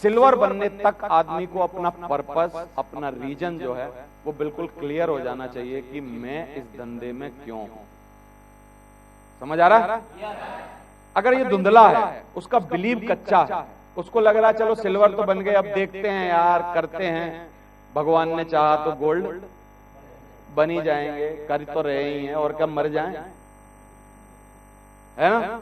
Silver बनने तक आदमी को अपना पर्पस, अपना रीजन जो है वो बिल्कुल क्लियर हो जाना चाहिए कि मैं इस धंधे में क्यों हूं। समझ आ रहा है? अगर ये धुंधला है, उसका बिलीव कच्चा है, उसको लग रहा है चलो सिल्वर तो बन गए, अब देखते हैं यार, करते हैं, भगवान ने चाहा तो गोल्ड बन ही जाएंगे, कर तो रहे ही हैं, और कब मर जाएं, है ना?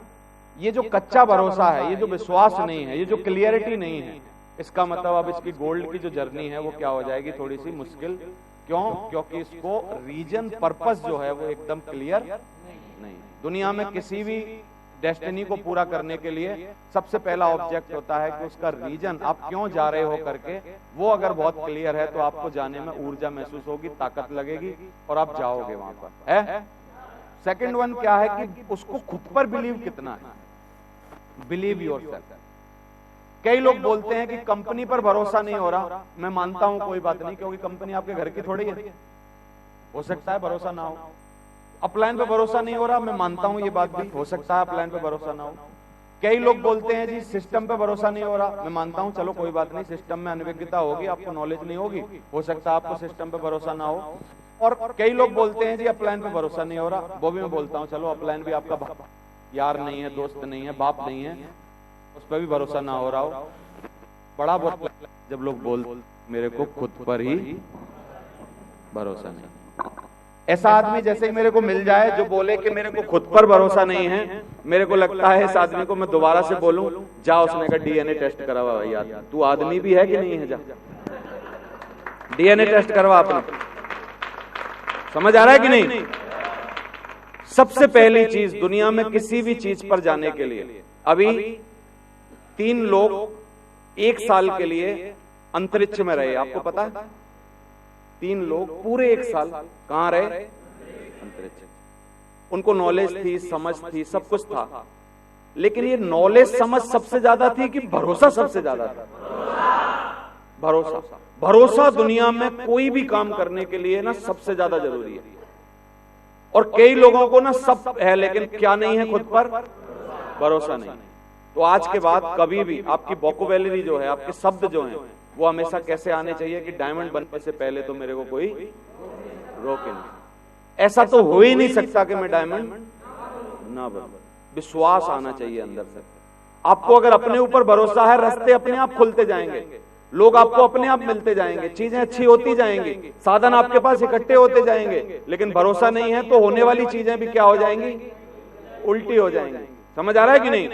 ये जो कच्चा भरोसा है, ये जो विश्वास नहीं है, ये जो क्लियरिटी नहीं है, इसका मतलब अब इसकी गोल्ड की जो जर्नी है वो क्या हो जाएगी, थोड़ी सी मुश्किल। क्यों? क्योंकि इसको रीजन, पर्पस जो है वो एकदम क्लियर नहीं। दुनिया में किसी भी डेस्टिनी को पूरा करने के लिए सबसे पहला ऑब्जेक्ट होता है कि उसका रीजन, आप क्यों जा रहे हो करके, वो अगर बहुत क्लियर है तो आपको जाने में ऊर्जा महसूस होगी, ताकत लगेगी और आप जाओगे वहां पर, है? सेकंड वन क्या है कि उसको खुद पर बिलीव कितना है, बिलीव योरसेल्फ। कई लोग बोलते हैं कि कंपनी पर भरोसा नहीं हो रहा। मैं मानता हूं कोई बात नहीं, क्योंकि कंपनी आपके घर की थोड़ी है, हो सकता है भरोसा ना हो। अपलाइन पे भरोसा नहीं हो रहा, मैं मानता हूं ये बात भी, हो सकता है अपलाइन पे भरोसा ना हो। कई लोग बोलते हैं जी सिस्टम पे भरोसा नहीं हो रहा, मैं मानता हूं चलो कोई बात नहीं, सिस्टम में अनभिज्ञता होगी, आपको नॉलेज नहीं होगी, हो सकता है आपको सिस्टम पे भरोसा ना हो। और कई लोग बोलते हैं जी अपलाइन पे भरोसा नहीं हो रहा, वो भी मैं बोलता हूं चलो अपलाइन भी आपका यार नहीं है, दोस्त नहीं है, बाप नहीं है, उस पर भी भरोसा ना हो रहा हो। बड़ा बहुत जब लोग बोल मेरे को खुद पर ही भरोसा नहीं। ऐसा आदमी जैसे ही मेरे को मिल जाए जो बोले कि मेरे को खुद पर भरोसा नहीं है, मेरे को लगता है इस आदमी को मैं दोबारा से बोलूं जा, उसने कहा डीएनए टेस्ट करवा भाई, यार तू आदमी भी है कि नहीं है, जा डीएनए टेस्ट करवा अपना। समझ आ रहा है कि नहीं? सबसे पहली चीज दुनिया में किसी भी चीज पर जाने के लिए, अभी 3 लोग 1 साल के लिए अंतरिक्ष में रहे, आपको पता है? 3 लोग पूरे 1 साल कहां रहे? अंतरिक्ष। उनको नॉलेज थी, समझ थी, सब कुछ था, लेकिन ये नॉलेज समझ सबसे ज्यादा थी कि भरोसा सबसे ज्यादा था? भरोसा। भरोसा दुनिया में कोई भी काम करने के लिए ना सबसे ज्यादा जरूरी है। और कई लोगों को ना सब है लेकिन क्या नहीं है, खुद पर भरोसा नहीं। तो आज के बाद कभी भी आपकी वोकैबुलरी जो है, आपके शब्द जो हैं, वो हमेशा कैसे आने चाहिए कि डायमंड बनने से पहले तो मेरे को कोई रोके नहीं। ऐसा तो हो ही नहीं सकता कि मैं डायमंड ना बनूं। विश्वास आना चाहिए अंदर से। आपको अगर अपने ऊपर भरोसा है, रास्ते अपने आप खुलते जाएंगे, लोग आपको अपने आप मिलते जाएंगे, चीजें अच्छी होती जाएंगी, साधन आपके पास इकट्ठे होते जाएंगे। लेकिन भरोसा नहीं है तो होने वाली चीजें भी क्या हो जाएंगी? उल्टी हो जाएंगी। समझ आ रहा है कि नहीं?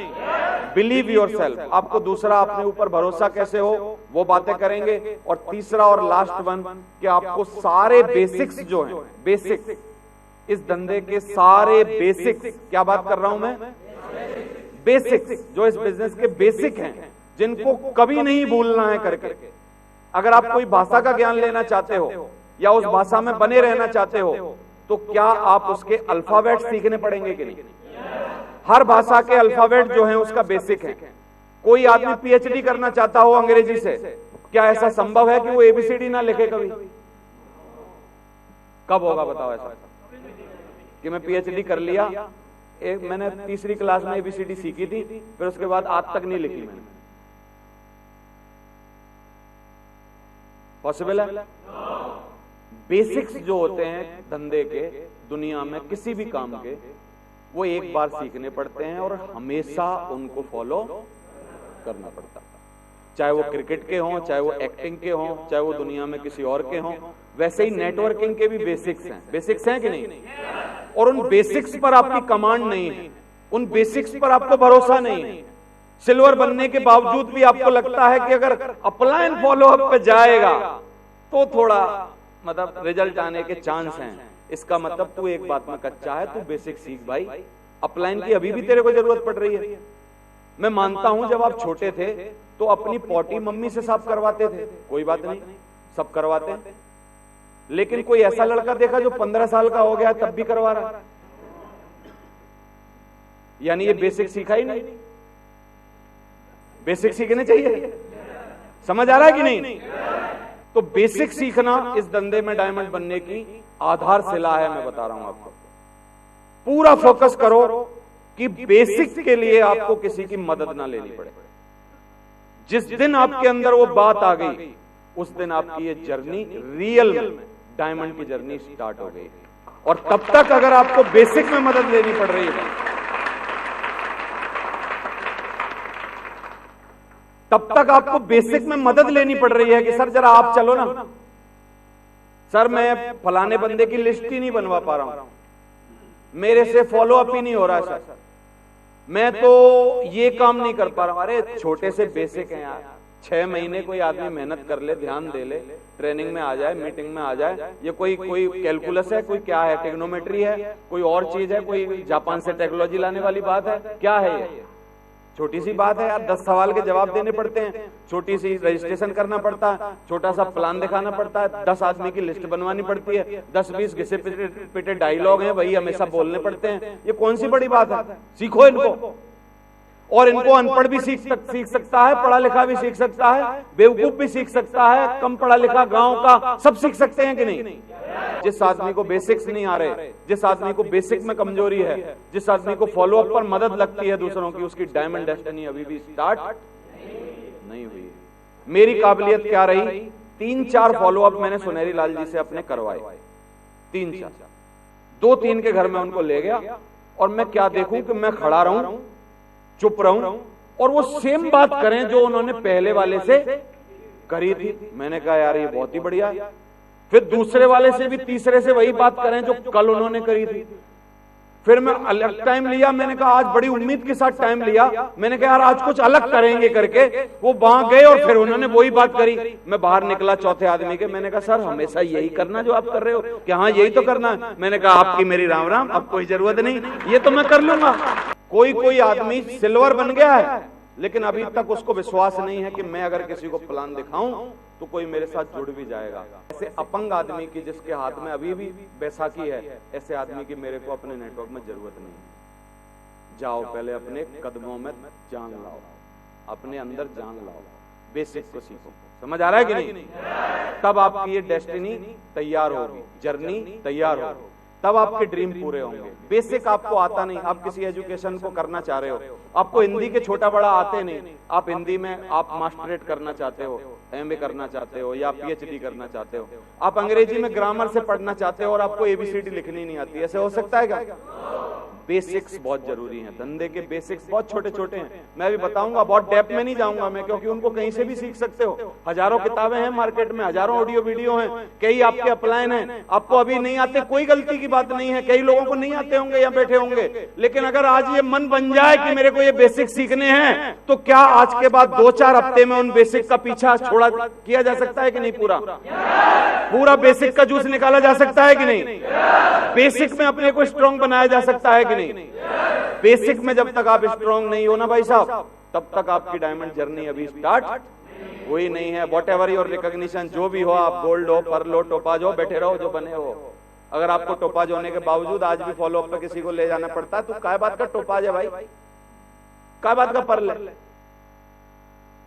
Believe yourself. आपको दूसरा अपने ऊपर भरोसा कैसे हो वो बातें करेंगे। और तीसरा और लास्ट वन कि आपको सारे बेसिक्स जो हैं, बेसिक्स इस धंधे के सारे बेसिक्स, क्या बात कर रहा हूं मैं? बेसिक्स जो इस बिजनेस के बेसिक हैं, जिनको कभी नहीं भूलना है करके। अगर आप कोई भाषा का ज्ञान लेना चाहते हो या उस भाषा में बने रहना चाहते हो तो क्या आप उसके अल्फाबेट सीखने पड़ेंगे कि नहीं? हर भाषा के अल्फाबेट जो हैं उसका बेसिक है। कोई आदमी पीएचडी करना चाहता हो अंग्रेजी से, क्या ऐसा संभव है कि वो एबीसीडी ना लिखे कभी? कब होगा बताओ ऐसा कि मैं पीएचडी कर लिया, मैंने 3री क्लास में एबीसीडी सीखी थी, फिर उसके बाद आज तक नहीं लिखी मैंने? पॉसिबल है? बेसिक्स जो होते हैं धंधे के, दुनिया में किसी भी काम के, वो एक बार सीखने पड़ते हैं और हमेशा उनको फॉलो करना पड़ता है। चाहे वो क्रिकेट के हों, चाहे वो एक्टिंग के हों, चाहे वो दुनिया में किसी और के हों। वैसे ही नेटवर्किंग के भी बेसिक्स हैं। बेसिक्स हैं कि नहीं? और उन बेसिक्स पर आपकी कमांड नहीं है, उन बेसिक्स पर आपको भरोसा नहीं है। सिल्वर बनने के बावजूद भी आपको लगता है कि अगर अपलाइन फॉलोअप पे जाएगा तो थोड़ा मतलब रिजल्ट आने के चांस हैं। इसका मतलब तू एक बात में कच्चा है, तू बेसिक सीख भाई। अपलाइन की अभी भी तेरे को जरूरत पड़ रही है। मैं मानता हूं जब आप छोटे थे तो अपनी पॉटी मम्मी से साफ करवाते थे, कोई बात नहीं, सब करवाते हैं। लेकिन कोई ऐसा लड़का देखा जो 15 साल का हो गया तब भी करवा रहा है, यानी ये बेसिक सीखा ही नहीं। बेसिक सीखने चाहिए। समझ आ रहा है कि नहीं? तो बेसिक सीखना इस धंधे में डायमंड बनने की आधारशिला है। मैं बता रहा हूं आपको, पूरा फोकस करो कि बेसिक के लिए आपको किसी की मदद ना लेनी पड़े। जिस दिन आपके अंदर वो बात आ गई, उस दिन आपकी ये जर्नी रियल में डायमंड की जर्नी स्टार्ट हो गई। और तब तक अगर आपको बेसिक में मदद लेनी पड़ रही है, तब तक आपको बेसिक में मदद लेनी पड़ रही है कि सर जरा आप चलो ना, सर मैं फलाने बंदे की लिस्ट ही नहीं बनवा पा रहा हूं, मेरे से फॉलो अप ही नहीं हो रहा है सर, मैं तो ये काम नहीं कर पा रहा हूं। अरे छोटे से बेसिक है यार, 6 महीने कोई आदमी मेहनत कर ले, ध्यान दे ले, ट्रेनिंग में आ जाए, मीटिंग में आ जाए, ये कोई कैलकुलस है, कोई क्या है, टेक्नोमेट्री है, कोई और चीज है, कोई जापान से टेक्नोलॉजी लाने वाली बात है, क्या है ये? छोटी सी बात है यार, 10 सवाल के जवाब देने पड़ते हैं, छोटी सी रजिस्ट्रेशन करना पड़ता है, छोटा सा प्लान दिखाना पड़ता है, 10 आदमी की लिस्ट बनवानी पड़ती है, 10-20 घिसे पिटे डायलॉग हैं, वही हमेशा बोलने पड़ते हैं। ये कौन सी बड़ी बात है? सीखो इनको। और इनको अनपढ़ भी सीख सकता है, पढ़ा लिखा भी सीख सकता है, बेवकूफ भी सीख सकता है, कम पढ़ा लिखा गांव का, सब सीख सकते हैं कि नहीं? जिस आदमी को बेसिक्स नहीं आ रहे, जिस आदमी को बेसिक में कमजोरी है, जिस आदमी को फॉलो अप पर मदद लगती है दूसरों की, उसकी डायमंड डेस्टिनी अभी भी स्टार्ट नहीं हुई। मेरी काबिलियत क्या रही? 3-4 फॉलो अप मैंने सुनहरी लाल जी से अपने करवाए, 3-4, 2-3 के घर में उनको ले गया, और मैं क्या देखूं कि मैं खड़ा रहूं, चुप रहूं, और वो सेम बात करें जो उन्होंने पहले वाले से करी थी। मैंने कहा यार ये बहुत ही बढ़िया। फिर दूसरे वाले से भी, तीसरे से वही बात करें जो कल उन्होंने करी थी। फिर मैं अलग टाइम लिया, मैंने कहा आज बड़ी उम्मीद के साथ टाइम लिया, मैंने कहा यार आज कुछ अलग करेंगे करके। वो वहां गए और फिर उन्होंने वही बात करी। मैं बाहर निकला चौथे आदमी के, मैंने कहा सर हमेशा यही करना जो आप कर रहे हो? कि हाँ यही तो करना है। मैंने कहा आपकी मेरी राम राम, अब कोई जरूरत नहीं, ये तो मैं कर लूंगा। कोई आदमी सिल्वर बन गया है, लेकिन अभी तक उसको विश्वास नहीं है कि मैं अगर किसी को प्लान दिखाऊं तो कोई मेरे साथ जुड़ भी जाएगा। ऐसे अपंग आदमी की जिसके हाथ में अभी भी बैसाखी है, ऐसे आदमी की मेरे को अपने नेटवर्क में जरूरत नहीं। जाओ पहले अपने कदमों में जान लाओ, अपने अंदर जान लाओ, बेसिक को सीखो। समझ आ रहा है कि नहीं? तब आपकी ये डेस्टिनी तैयार होगी, जर्नी तैयार होगी, तब आपके ड्रीम पूरे होंगे। बेसिक आपको आता नहीं, आप किसी एजुकेशन को करना चाह रहे हो, आपको हिंदी के छोटा बड़ा आते नहीं, आप हिंदी में आप मास्टरेट करना चाहते हो, एमए करना चाहते हो, या पीएचडी करना चाहते हो, आप अंग्रेजी में ग्रामर से पढ़ना चाहते हो और आपको एबीसीडी लिखनी नहीं आती, ऐसे हो सकता है क्या? बेसिक्स बहुत जरूरी हैं, धंधे के बेसिक्स बहुत छोटे छोटे हैं। मैं भी बताऊंगा, बहुत डेप्थ में नहीं जाऊंगा मैं, क्योंकि उनको कहीं से भी सीख सकते हो। हजारों किताबें हैं मार्केट में, हजारों ऑडियो वीडियो हैं, कई आपके अपलाइन हैं। आपको अभी नहीं आते, कोई गलती की बात नहीं है, कई लोगों को नहीं आते होंगे या बैठे होंगे, लेकिन अगर आज ये मन बन जाए कि मेरे को ये बेसिक सीखने हैं, तो क्या आज के बाद 2-4 हफ्ते में उन बेसिक का पीछा छोड़ा किया जा सकता है कि नहीं? पूरा बेसिक का जूस निकाला जा सकता है कि नहीं? बेसिक में अपने को स्ट्रांग बनाया जा सकता है कि नहीं? बेसिक में जब तक आप स्ट्रांग नहीं हो ना भाई साहब, तब तक आपकी डायमंड जर्नी अभी स्टार्ट हुई नहीं है। वॉट एवर योर रिकॉग्निशन, जो भी हो, आप गोल्ड हो, पर्ल हो, टोपाज हो, बैठे रहो जो बने हो। अगर आपको टोपाज होने के बावजूद आज भी फॉलो अप पे किसी को ले जाना पड़ता है, तो काय बात का टोपाज है भाई, काय बात का पर्ल है?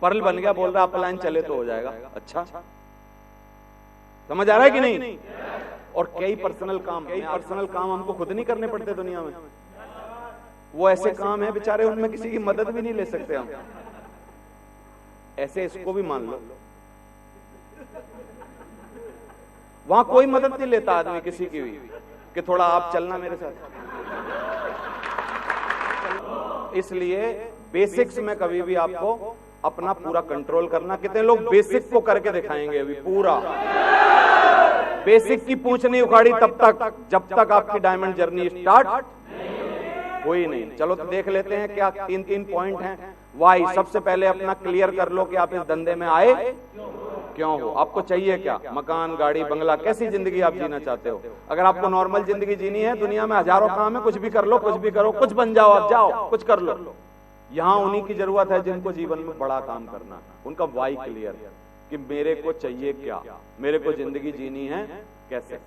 पर्ल बन गया, बोल रहा अपलाइन चले तो हो जाएगा। अच्छा, समझ आ रहा है कि नहीं? और कई पर्सनल काम हमको खुद नहीं करने पड़ते दुनिया में। वो ऐसे काम है बेचारे, उनमें किसी की मदद भी नहीं ले सकते हम। ऐसे इसको भी मान लो, वहां कोई मदद नहीं लेता आदमी किसी की भी, कि थोड़ा आप चलना मेरे साथ। इसलिए बेसिक्स में कभी भी आपको अपना पूरा कंट्रोल करना। कितने लोग बेसिक को करके दिखाएंगे अभी पूरा? बेसिक की पूंछ नहीं उखाड़ी तब तक, जब तक आपकी डायमंड जर्नी स्टार्ट हुई नहीं। चलो तो देख लेते हैं क्या 3 पॉइंट हैं। वाई, सबसे पहले अपना क्लियर कर लो कि आप इस धंधे में आए क्यों हो, आपको चाहिए क्या? मकान, गाड़ी, बंगला, कैसी जिंदगी आप जीना चाहते हो? अगर आपको नॉर्मल जिंदगी जीनी है, दुनिया में हजारों काम है, कुछ भी कर लो, कुछ भी करो, कुछ बन जाओ, आप जाओ, कुछ कर लो। यहां उन्हीं की जरूरत है जिनको जीवन में बड़ा काम करना है। उनका वाई क्लियर कि मेरे को चाहिए क्या, मेरे को जिंदगी जीनी है कैसे।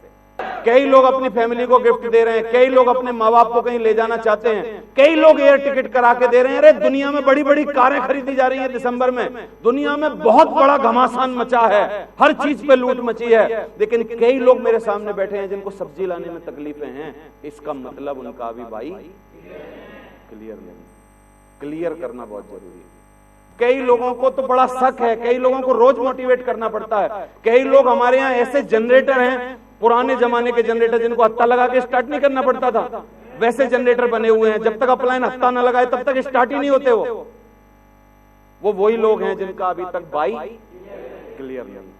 कई लोग अपनी फैमिली को गिफ्ट दे रहे हैं, कई लोग अपने माँ बाप को कहीं ले जाना चाहते हैं, कई लोग एयर टिकट करा के दे रहे हैं। अरे दुनिया में बड़ी बड़ी कारें खरीदी जा रही हैं दिसंबर में, दुनिया में बहुत बड़ा घमासान मचा है, हर चीज पे लूट मची है। लेकिन कई लोग मेरे सामने बैठे हैं जिनको सब्जी लाने में तकलीफें हैं। इसका मतलब उनका भी भाई क्लियर नहीं। क्लियर करना बहुत जरूरी है। कई लोगों को तो बड़ा शक है, कई लोगों को रोज मोटिवेट करना पड़ता है। कई लोग हमारे यहाँ ऐसे जनरेटर हैं, पुराने जमाने के जनरेटर जिनको हत्था लगा के स्टार्ट नहीं करना पड़ता था, वैसे जनरेटर बने हुए हैं। जब तक अपलाइन हत्था ना लगाए तब तक स्टार्ट ही नहीं होते। वो वही लोग हैं जिनका अभी तक वाई क्लियर नहीं।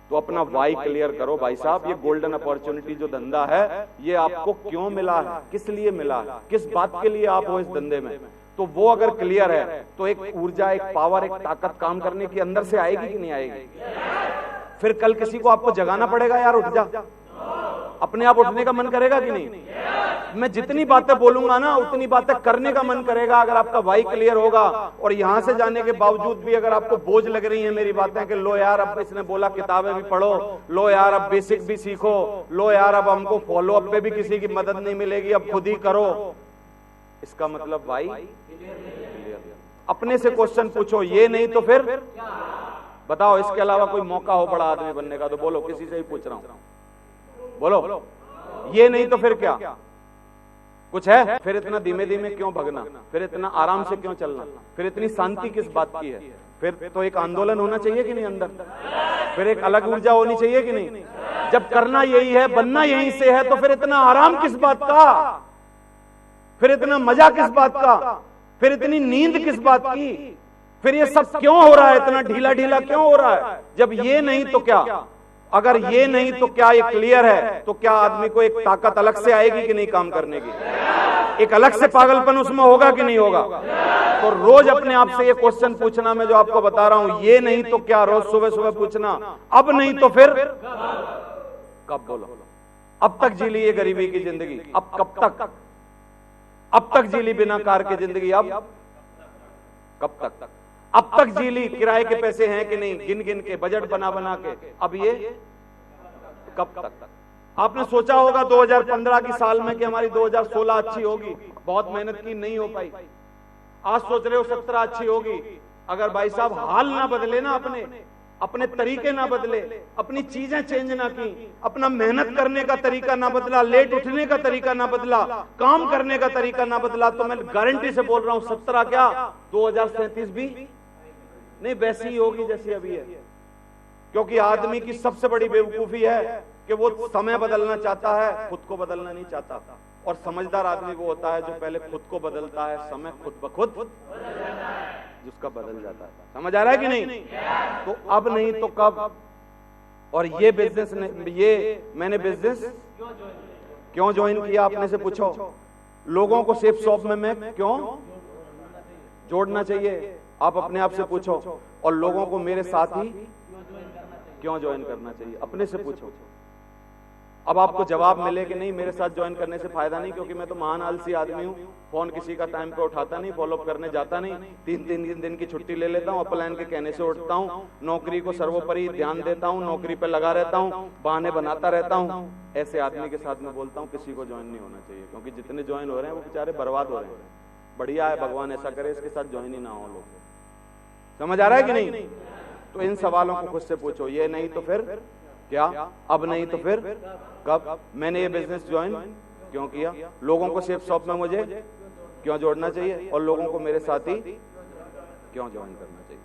तो अपना वाई क्लियर करो भाई साहब। ये गोल्डन अपॉर्चुनिटी जो धंधा है, ये आपको क्यों मिला है, किस लिए मिला है, किस बात के लिए आप हो इस धंधे में, तो वो अगर क्लियर है तो एक ऊर्जा, एक पावर, एक ताकत काम करने की अंदर से आएगी कि नहीं आएगी। फिर कल किसी को आपको जगाना पड़ेगा, यार उठ जा, अपने आप उठने का मन करेगा कि नहीं। मैं जितनी बातें बोलूंगा ना उतनी बातें करने का मन करेगा अगर आपका वाई क्लियर होगा। और यहां से जाने के बावजूद भी अगर आपको बोझ लग रही है मेरी बातें कि लो यार अब इसने बोला किताबें भी पढ़ो, लो यार अब बेसिक भी सीखो, लो यार अब हमको फॉलो अप पे भी किसी की मदद नहीं मिलेगी, अब खुद ही करो, इसका मतलब वाई क्लियर। अपने से क्वेश्चन पूछो, ये नहीं तो फिर बताओ। इसके अलावा कोई मौका हो बड़ा आदमी बनने का तो बोलो, किसी से ही पूछ रहा हूं, बोलो। ये नहीं तो फिर क्या कुछ है। फिर इतना धीमे धीमे क्यों भगना, फिर इतना आराम से क्यों चलना, फिर इतनी शांति किस बात की है। फिर तो एक आंदोलन होना चाहिए कि नहीं अंदर, फिर एक अलग ऊर्जा होनी चाहिए कि नहीं। जब करना यही है, बनना यहीं से है, तो फिर इतना आराम किस बात का, फिर इतना मजा किस बात का, फिर इतनी नींद किस बात की, फिर ये सब क्यों हो रहा है, इतना ढीला ढीला क्यों हो रहा है। जब ये नहीं तो क्या, अगर ये नहीं तो क्या ये क्लियर है, तो क्या आदमी को एक ताकत अलग से आएगी कि नहीं काम करने की, एक अलग से पागलपन उसमें होगा कि नहीं होगा। तो रोज अपने आप से ये क्वेश्चन पूछना, मैं जो आपको बता रहा हूं, ये नहीं तो क्या, रोज सुबह सुबह पूछना। अब नहीं तो फिर कब, बोलो। अब तक जी ली ये गरीबी की जिंदगी, अब कब तक, अब तक जी ली बिना कार की जिंदगी, अब कब तक, अब तक जी ली किराए के पैसे हैं कि नहीं, गिन गिन के, बजट बना बना के, अब ये कब तक। आपने सोचा होगा 2015 की साल में कि हमारी 2016 अच्छी होगी, बहुत मेहनत की, नहीं हो पाई। आज सोच रहे हो 17 अच्छी होगी। अगर भाई साहब हाल ना बदले ना, अपने तरीके ना बदले, अपनी चीजें चेंज ना की, अपना मेहनत करने का तरीका ना बदला, लेट उठने का तरीका ना बदला, काम करने का तरीका ना बदला, तो मैं गारंटी से बोल रहा हूं 17 क्या 2037 भी नहीं वैसी ही होगी जैसी अभी है। क्योंकि आदमी की सबसे बड़ी बेवकूफी है कि वो समय बदलना चाहता है, खुद को बदलना नहीं चाहता। और समझदार आदमी वो होता है जो पहले खुद को बदलता है, समय खुद ब खुद जिसका बदल जाता है। समझ आ रहा है कि नहीं। तो अब नहीं तो कब। और ये बिजनेस, ये मैंने बिजनेस क्यों ज्वाइन किया, आपने से पूछो। लोगों को सेफ शॉप में मैं क्यों जोड़ना चाहिए, आप अपने आप से पूछो। और लोगों को मेरे साथ ही क्यों ज्वाइन करना चाहिए, अपने से पूछो। अब आपको जवाब मिले कि नहीं मेरे साथ ज्वाइन करने से फायदा नहीं, क्योंकि मैं तो महान आलसी आदमी हूं, फोन किसी का टाइम पे उठाता नहीं, फॉलोअप करने जाता नहीं, 3-3 दिन की छुट्टी ले लेता हूं, अपलाइन के कहने से उठता हूं, नौकरी को सर्वोपरि ध्यान देता हूं, नौकरी पे लगा रहता हूं, बहाने बनाता रहता हूं। ऐसे आदमी के साथ मैं बोलता हूं किसी को ज्वाइन नहीं होना चाहिए, क्योंकि जितने ज्वाइन हो रहे हैं वो बेचारे बर्बाद हो रहे हैं। बढ़िया है, भगवान ऐसा करे इसके साथ ज्वाइन ही ना हो लोग। समझ आ रहा है कि नहीं। तो इन सवालों को खुद से पूछो, ये नहीं तो फिर क्या, अब नहीं तो फिर कब। मैंने ये बिजनेस ज्वाइन क्यों किया, लोगों को सेफ शॉप में मुझे क्यों जोड़ना चाहिए, और लोगों को मेरे साथ ही क्यों ज्वाइन करना चाहिए।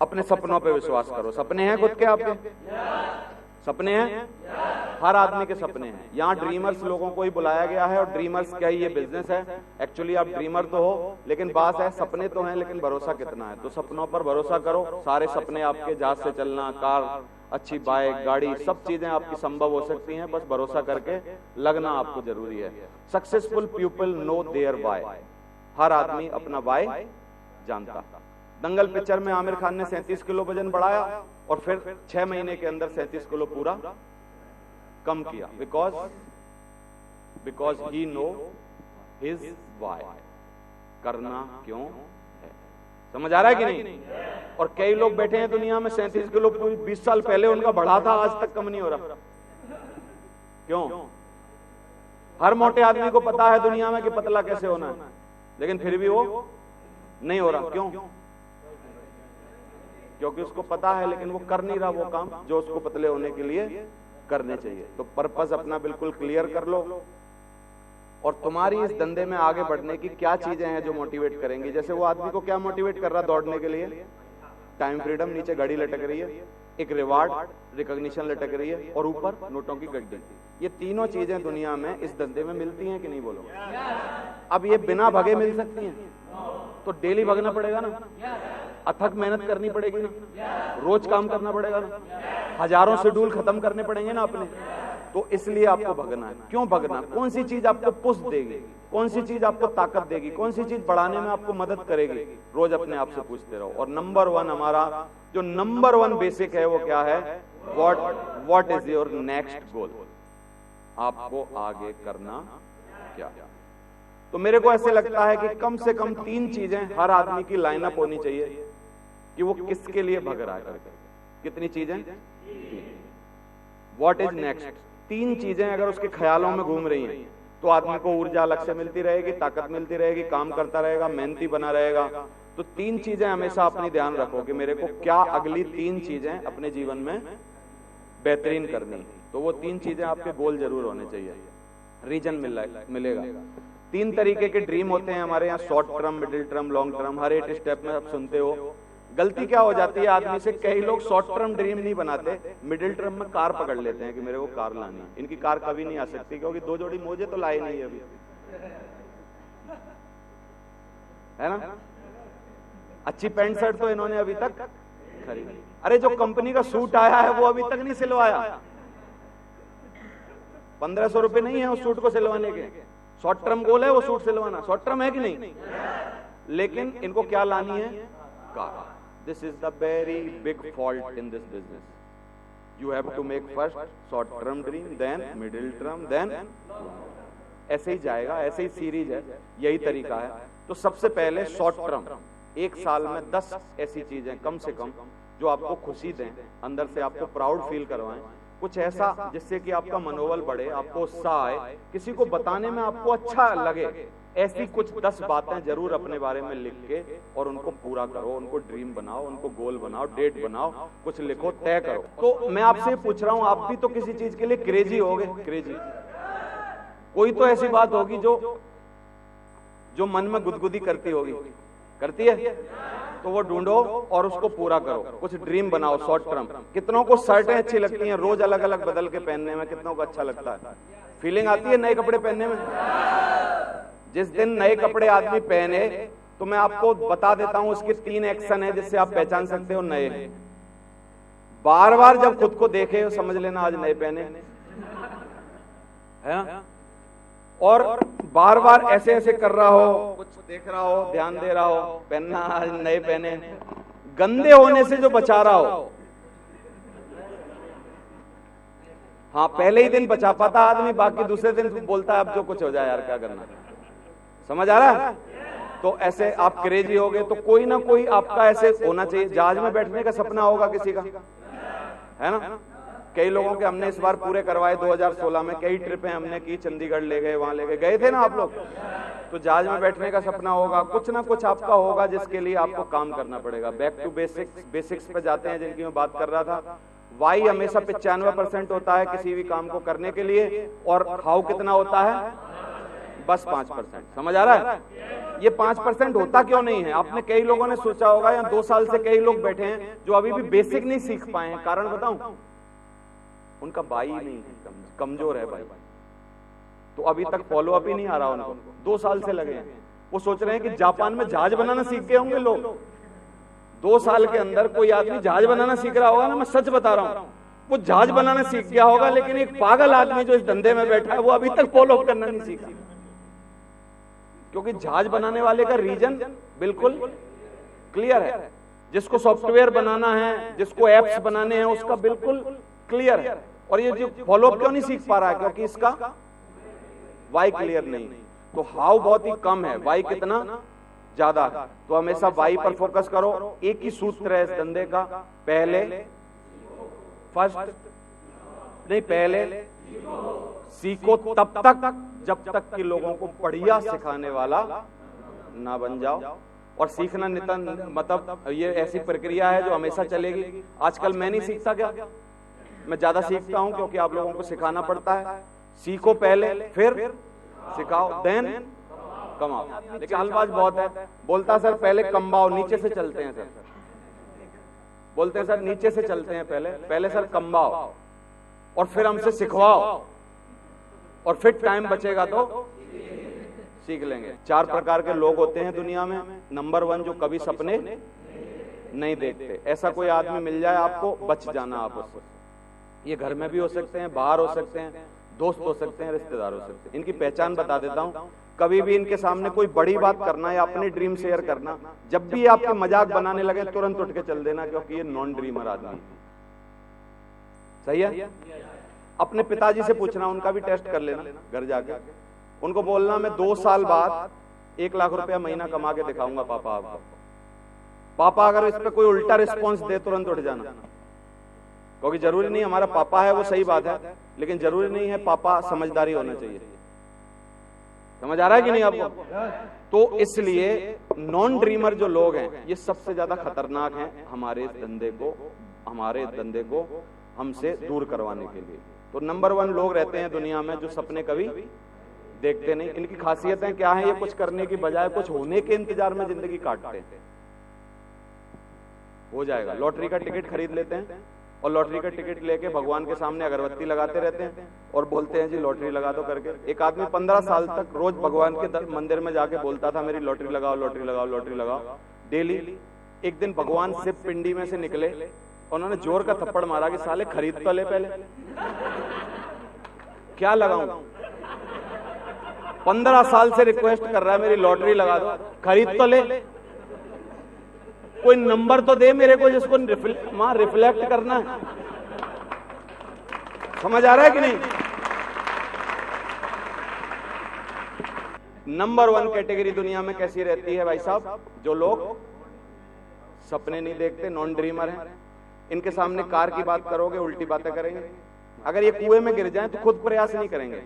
अपने सपनों पे विश्वास करो। सपने हैं खुद के, आपके सपने हैं, हर आदमी के सपने हैं। यहाँ ड्रीमर्स लोगों को ही बुलाया गया है, और ड्रीमर्स क्या ही ये बिजनेस है। एक्चुअली आप ड्रीमर तो हो, लेकिन बात है सपने तो हैं, लेकिन भरोसा कितना है। तो सपनों पर भरोसा करो। सारे सपने आपके, जहाज से चलना, कार, अच्छी बाइक, गाड़ी, सब चीजें आपकी संभव हो सकती हैं, बस भरोसा करके लगना आपको जरूरी है। Successful people know their why. हर आदमी अपना वाई जानता। दंगल पिक्चर में आमिर खान ने 37 किलो वजन बढ़ाया और फिर 6 महीने के अंदर 37 किलो पूरा कम किया, because he know his why. करना क्यों है, समझ आ रहा है कि नहीं। और कई लोग बैठे हैं दुनिया में 37 किलो 20 साल पहले उनका बढ़ा था, आज तक कम नहीं हो रहा। क्यों। हर मोटे आदमी को पता है दुनिया में कि पतला कैसे होना है, लेकिन फिर भी वो नहीं हो रहा। क्यों, क्योंकि उसको पता है, लेकिन वो कर नहीं रहा वो काम जो उसको पतले होने के लिए करने चाहिए। तो पर्पस अपना बिल्कुल क्लियर कर लो। और तुम्हारी इस धंधे में आगे बढ़ने की क्या चीजें हैं जो मोटिवेट करेंगी। जैसे वो आदमी को क्या मोटिवेट कर रहा है दौड़ने के लिए, टाइम फ्रीडम, नीचे घड़ी लटक रही है, एक रिवार्ड रिकॉग्निशन लटक रही है, और ऊपर नोटों की गड्डी। ये तीनों चीजें दुनिया में इस धंधे में मिलती हैं कि नहीं, बोलो। अब ये बिना भगे मिल सकती हैं, तो डेली भगना पड़ेगा ना, अथक मेहनत करनी पड़ेगी ना, रोज काम करना पड़ेगा ना, हजारों शेड्यूल खत्म करने पड़ेंगे ना अपने। तो इसलिए आपको भगना है। क्यों भगना? कौन सी चीज आपको पुश देगी, कौन सी चीज आपको ताकत देगी, कौन सी चीज बढ़ाने में आपको मदद करेगी, रोज अपने आप से पूछते रहो। और नंबर वन, हमारा जो नंबर वन बेसिक है वो क्या है, व्हाट इज योर नेक्स्ट गोल, आपको आगे करना क्या। तो मेरे को ऐसे लगता है कि कम से कम 3 चीजें हर आदमी की लाइनअप होनी चाहिए कि वो किसके लिए भग रहा है। कितनी चीजें? What is next. 3 चीजें अगर उसके ख्यालों में घूम रही हैं तो आदमी को ऊर्जा अलग से मिलती रहेगी, ताकत मिलती रहेगी, काम करता रहेगा, मेहनती बना रहेगा। तो 3 चीजें हमेशा अपनी ध्यान रखो कि मेरे को क्या अगली 3 चीजें अपने जीवन में बेहतरीन करनी। तो वो 3 चीजें आपके गोल जरूर होने चाहिए, रीजन मिलेगा। 3 तरीके के ड्रीम होते हैं हमारे यहाँ, short term, middle term, long term. हर एक स्टेप में आप सुनते हो। गलती क्या हो जाती है आदमी से, कई लोग शॉर्ट टर्म ड्रीम नहीं बनाते, मिडिल टर्म में कार पकड़ लेते हैं कि मेरे को कार लानी है। इनकी कार कभी नहीं आ सकती क्योंकि 2 जोड़ी मोजे तो लाए नहीं अभी, है ना। अच्छी पैंट शर्ट तो इन्होंने अभी तक खरीदी। अरे जो कंपनी का सूट आया है वो अभी तक नहीं सिलवाया। 1500 रुपए नहीं है उस सूट को सिलवाने के। शॉर्ट टर्म गोल है वो सूट सिलवाना, शॉर्ट टर्म है कि नहीं। लेकिन इनको क्या लानी है, car. This is the very big fault in this business. You have to make first short term dream, then middle term, then ऐसे ही जाएगा, ऐसे ही सीरीज है, यही तरीका है। तो सबसे पहले शॉर्ट टर्म, 1 साल में 10 ऐसी चीजें कम से कम जो आपको खुशी दें, अंदर से आपको प्राउड फील करवाएं, कुछ ऐसा जिससे कि आपका मनोबल बढ़े, आपको उत्साह आए, किसी को बताने में आपको अच्छा लगे। ऐसी कुछ 10 बातें जरूर अपने बारे में लिख के और उनको पूरा करो, उनको ड्रीम बनाओ, उनको गोल बनाओ, डेट बनाओ, कुछ लिखो, तय करो। तो मैं आपसे पूछ रहा हूं, आप भी तो किसी चीज के लिए क्रेजी होगे, क्रेजी। कोई तो ऐसी बात होगी जो मन में गुदगुदी करती होगी, करती है, तो वो ढूंढो और उसको पूरा करो। कुछ ड्रीम बनाओ शॉर्ट टर्म। कितनों को शर्टें अच्छी लगती हैं रोज अलग अलग बदल के पहनने में, कितनों को अच्छा लगता है, फीलिंग आती है नए कपड़े पहनने में। जिस दिन नए कपड़े आदमी पहने तो मैं आपको बता देता हूं उसके 3 एक्शन है जिससे आप पहचान सकते हो नए हैं। बार बार जब खुद को देखे समझ लेना आज नए पहने है, और बार बार ऐसे ऐसे कर रहा हो, कुछ देख रहा हो, ध्यान दे रहा हो, पहनना आज नए पहने। गंदे होने से जो बचा रहा हो, हाँ पहले ही दिन बचा पाता आदमी, बाकी दूसरे दिन बोलता है अब जो कुछ हो जाए यार क्या करना। समझ आ रहा है। तो ऐसे आप क्रेजी हो गए तो कोई ना कोई आपका ऐसे होना चाहिए। जहाज में बैठने का सपना होगा किसी का, है ना। कई लोगों के हमने इस बार पूरे करवाए 2016 में, कई ट्रिपें हमने की, चंडीगढ़ ले गए, वहां ले गए, गए थे ना आप लोग। तो जहाज में बैठने का सपना होगा, कुछ ना कुछ आपका होगा जिसके लिए आपको काम करना पड़ेगा। बैक टू बेसिक्स पे जाते हैं जिनकी मैं बात कर रहा था। वाई हमेशा 95% होता है किसी भी काम को करने के लिए, और हाउ कितना होता है, बस 5%। समझ आ रहा है। ये 5% होता क्यों नहीं है, आपने कई लोगों ने सोचा होगा, या 2 साल से कई लोग बैठे हैं जो अभी भी बेसिक नहीं सीख पाए हैं। कारण बताऊं, उनका बाई नहीं है, कमजोर है बाई, तो अभी तक फॉलो अप ही नहीं आ रहा उनको। 2 साल से लगे हैं। वो सोच रहे हैं कि जापान में जहाज बनाना सीख गए होंगे लोग। 2 साल के अंदर कोई आदमी जहाज बनाना सीख रहा होगा ना, मैं सच बता रहा हूं, वो जहाज बनाना सीख गया होगा। लेकिन एक पागल आदमी जो इस धंधे में बैठा है वो अभी तक फॉलो अप करना नहीं सीखा, क्योंकि जहाज बनाने वाले का रीजन बिल्कुल क्लियर है। जिसको सॉफ्टवेयर बनाना है, जिसको एप्स बनाने हैं, उसका बिल्कुल क्लियर है। और ये जो फॉलो अप क्यों नहीं सीख पा रहा है, क्योंकि इसका वाई क्लियर नहीं। तो हाउ बहुत ही कम है, वाई कितना ज्यादा। तो हमेशा वाई पर फोकस करो। एक ही सूत्र है इस धंधे का, पहले सीखो तब तक जब तक कि लोगों को बढ़िया सिखाने वाला ना बन जाओ। और सीखना नितन मतलब ये ऐसी प्रक्रिया है जो हमेशा चलेगी। आजकल मैं नहीं सीखता, क्या मैं ज्यादा सीखता हूं क्योंकि आप लोगों को सिखाना पड़ता है। सीखो पहले, फिर सिखाओ देन कमाओ। लेकिन हलबाज बहुत है, बोलता सर पहले कमाओ, नीचे से चलते हैं सर, बोलते हैं सर नीचे से चलते हैं, पहले सर कमाओ और फिर हमसे सिखवाओ और फिर टाइम बचेगा तो सीख लेंगे। 4 प्रकार के लोग होते हैं दुनिया में। नंबर 1 जो कभी सपने नहीं देखते। ऐसा कोई आदमी मिल जाए आपको, बच जाना आप उससे। ये घर में भी हो सकते हैं, बाहर हो सकते हैं, दोस्त हो सकते हैं, रिश्तेदार हो सकते हैं। इनकी पहचान बता देता हूं। कभी भी इनके सामने कोई बड़ी बात करना या अपनी ड्रीम शेयर करना, जब भी आपके मजाक बनाने लगे तुरंत उठ के चल देना, क्योंकि ये नॉन ड्रीमर आदमी। सही है? अपने पिताजी से पूछना, उनका भी टेस्ट कर लेना घर जाके। उनको बोलना मैं 2 साल बाद 1 लाख रुपया महीना कमा के दिखाऊंगा पापा आपको। पापा अगर इस पे कोई उल्टा रिस्पॉन्स दे तुरंत उठ जाना, क्योंकि जरूरी नहीं हमारा पापा है वो सही बात है, लेकिन जरूरी नहीं है पापा समझदारी होना चाहिए। समझ आ रहा है कि नहीं आपको? तो इसलिए नॉन ड्रीमर जो लोग हैं ये सबसे ज्यादा खतरनाक हैं हमारे इस धंधे को हमसे दूर करवाने के लिए। तो नंबर 1 लोग रहते हैं दुनिया में जो सपने कभी देखते नहीं। इनकी खासियतें क्या हैं? ये कुछ करने की बजाय कुछ होने के इंतजार में जिंदगी काटते हैं। हो जाएगा, लॉटरी का टिकट खरीद लेते हैं और लॉटरी का टिकट लेके भगवान के सामने अगरबत्ती लगाते रहते हैं और बोलते हैं जी लॉटरी लगा दो करके। एक आदमी 15 साल तक रोज भगवान के मंदिर में जाके बोलता था मेरी लॉटरी लगाओ, लॉटरी लगाओ, लॉटरी लगाओ डेली। एक दिन भगवान से पिंडी में से निकले, उन्होंने जोर का थप्पड़ मारा कि साले खरीद तो ले पहले, क्या लगाऊं? 15 साल से रिक्वेस्ट कर रहा है मेरी लॉटरी लगा दो, खरीद तो ले, कोई नंबर तो दे मेरे को जिसको रिफ्लेक्ट करना है। समझ आ रहा है कि नहीं? नंबर 1 कैटेगरी दुनिया में कैसी रहती है भाई साहब? जो लोग सपने नहीं देखते, नॉन ड्रीमर हैं। इनके सामने कार की बात करोगे उल्टी बातें करेंगे। अगर ये कुएं में गिर जाएं तो खुद प्रयास नहीं करेंगे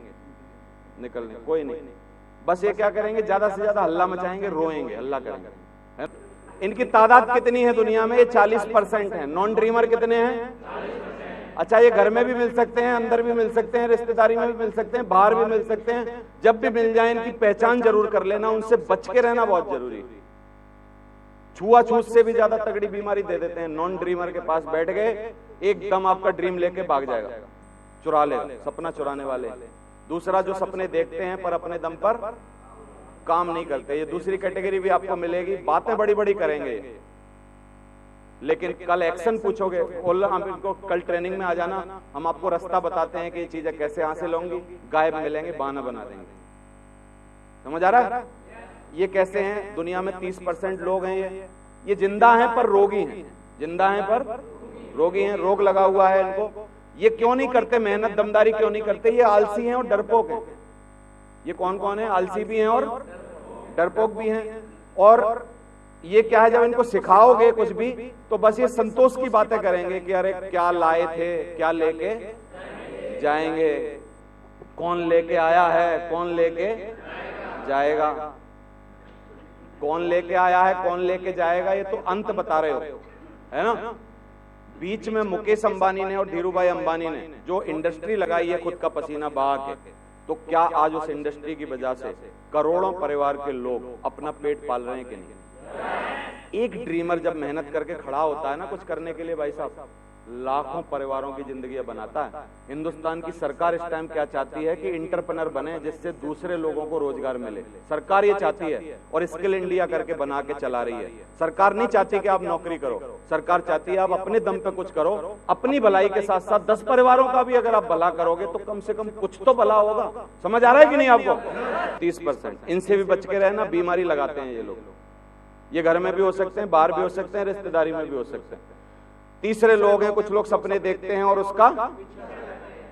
निकलने, कोई नहीं। बस ये क्या करेंगे, ज्यादा से ज्यादा हल्ला मचाएंगे, रोएंगे, हल्ला करेंगे। इनकी तादाद कितनी है दुनिया में? ये 40% है। नॉन ड्रीमर कितने हैं? अच्छा, ये घर में भी मिल सकते हैं, अंदर भी मिल सकते हैं, रिश्तेदारी में भी मिल सकते हैं, बाहर भी मिल सकते हैं। जब भी मिल जाए इनकी पहचान जरूर कर लेना, उनसे बच के रहना बहुत जरूरी है। छुआछूत से भी ज्यादा तगड़ी बीमारी दे देते हैं। नॉन ड्रीमर के पास बैठ गए, एकदम आपका ड्रीम लेके भाग जाएगा, चुरा ले, सपना चुराने वाले। दूसरा जो सपने देखते हैं पर अपने दम पर काम नहीं करते, ये दूसरी कैटेगरी भी आपको मिलेगी। बातें बड़ी बड़ी करेंगे, लेकिन कल एक्शन पूछोगे, बोल हम इनको कल ट्रेनिंग में आ जाना, हम आपको रास्ता बताते हैं कि ये चीजें कैसे हासिल होंगी। गायब मिलेंगे, बहाना बना देंगे। समझ आ रहा है? ये कैसे हैं? दुनिया में 30% लोग हैं ये जिंदा हैं पर रोगी हैं, जिंदा हैं पर रोगी हैं, रोग लगा हुआ है इनको। ये क्यों नहीं करते मेहनत, दमदारी क्यों नहीं करते? ये आलसी हैं और डरपोक हैं। ये कौन कौन है? आलसी भी हैं और डरपोक भी हैं। और ये क्या है, जब इनको सिखाओगे कुछ भी तो बस ये संतोष की बातें करेंगे कि अरे क्या लाए थे, क्या लेके जाएंगे, कौन लेके आया है, कौन लेके जाएगा, कौन लेके आया है, कौन लेके जाएगा, ये तो अंत बता रहे हो, है ना? बीच में मुकेश अंबानी ने और धीरूभाई अंबानी ने जो इंडस्ट्री लगाई है खुद का पसीना बहा के, तो क्या आज उस इंडस्ट्री की वजह से करोड़ों परिवार के लोग अपना पेट पाल रहे हैं कि नहीं? एक ड्रीमर जब मेहनत करके खड़ा होता है ना कुछ करने के लिए भाई साहब, लाखों परिवारों की जिंदगियां बनाता है। हिंदुस्तान की सरकार इस टाइम क्या चाहती है कि इंटरप्रेन्योर बने, जिससे दूसरे लोगों को रोजगार मिले। सरकार ये चाहती है और स्किल इंडिया करके बना के चला रही है। सरकार नहीं चाहती कि आप नौकरी करो, सरकार चाहती है आप अपने दम पे कुछ करो। अपनी भलाई के साथ साथ 10 परिवारों का भी अगर आप भला करोगे तो कम से कम कुछ तो भला होगा। समझ आ रहा है कि नहीं आपको? 30% इनसे भी बच के रहना। बीमारी लगाते हैं ये लोग, ये घर में भी हो सकते हैं, बाहर भी हो सकते हैं, रिश्तेदारी में भी हो सकते हैं। तीसरे लोग हैं, कुछ लोग सपने देखते हैं और उसका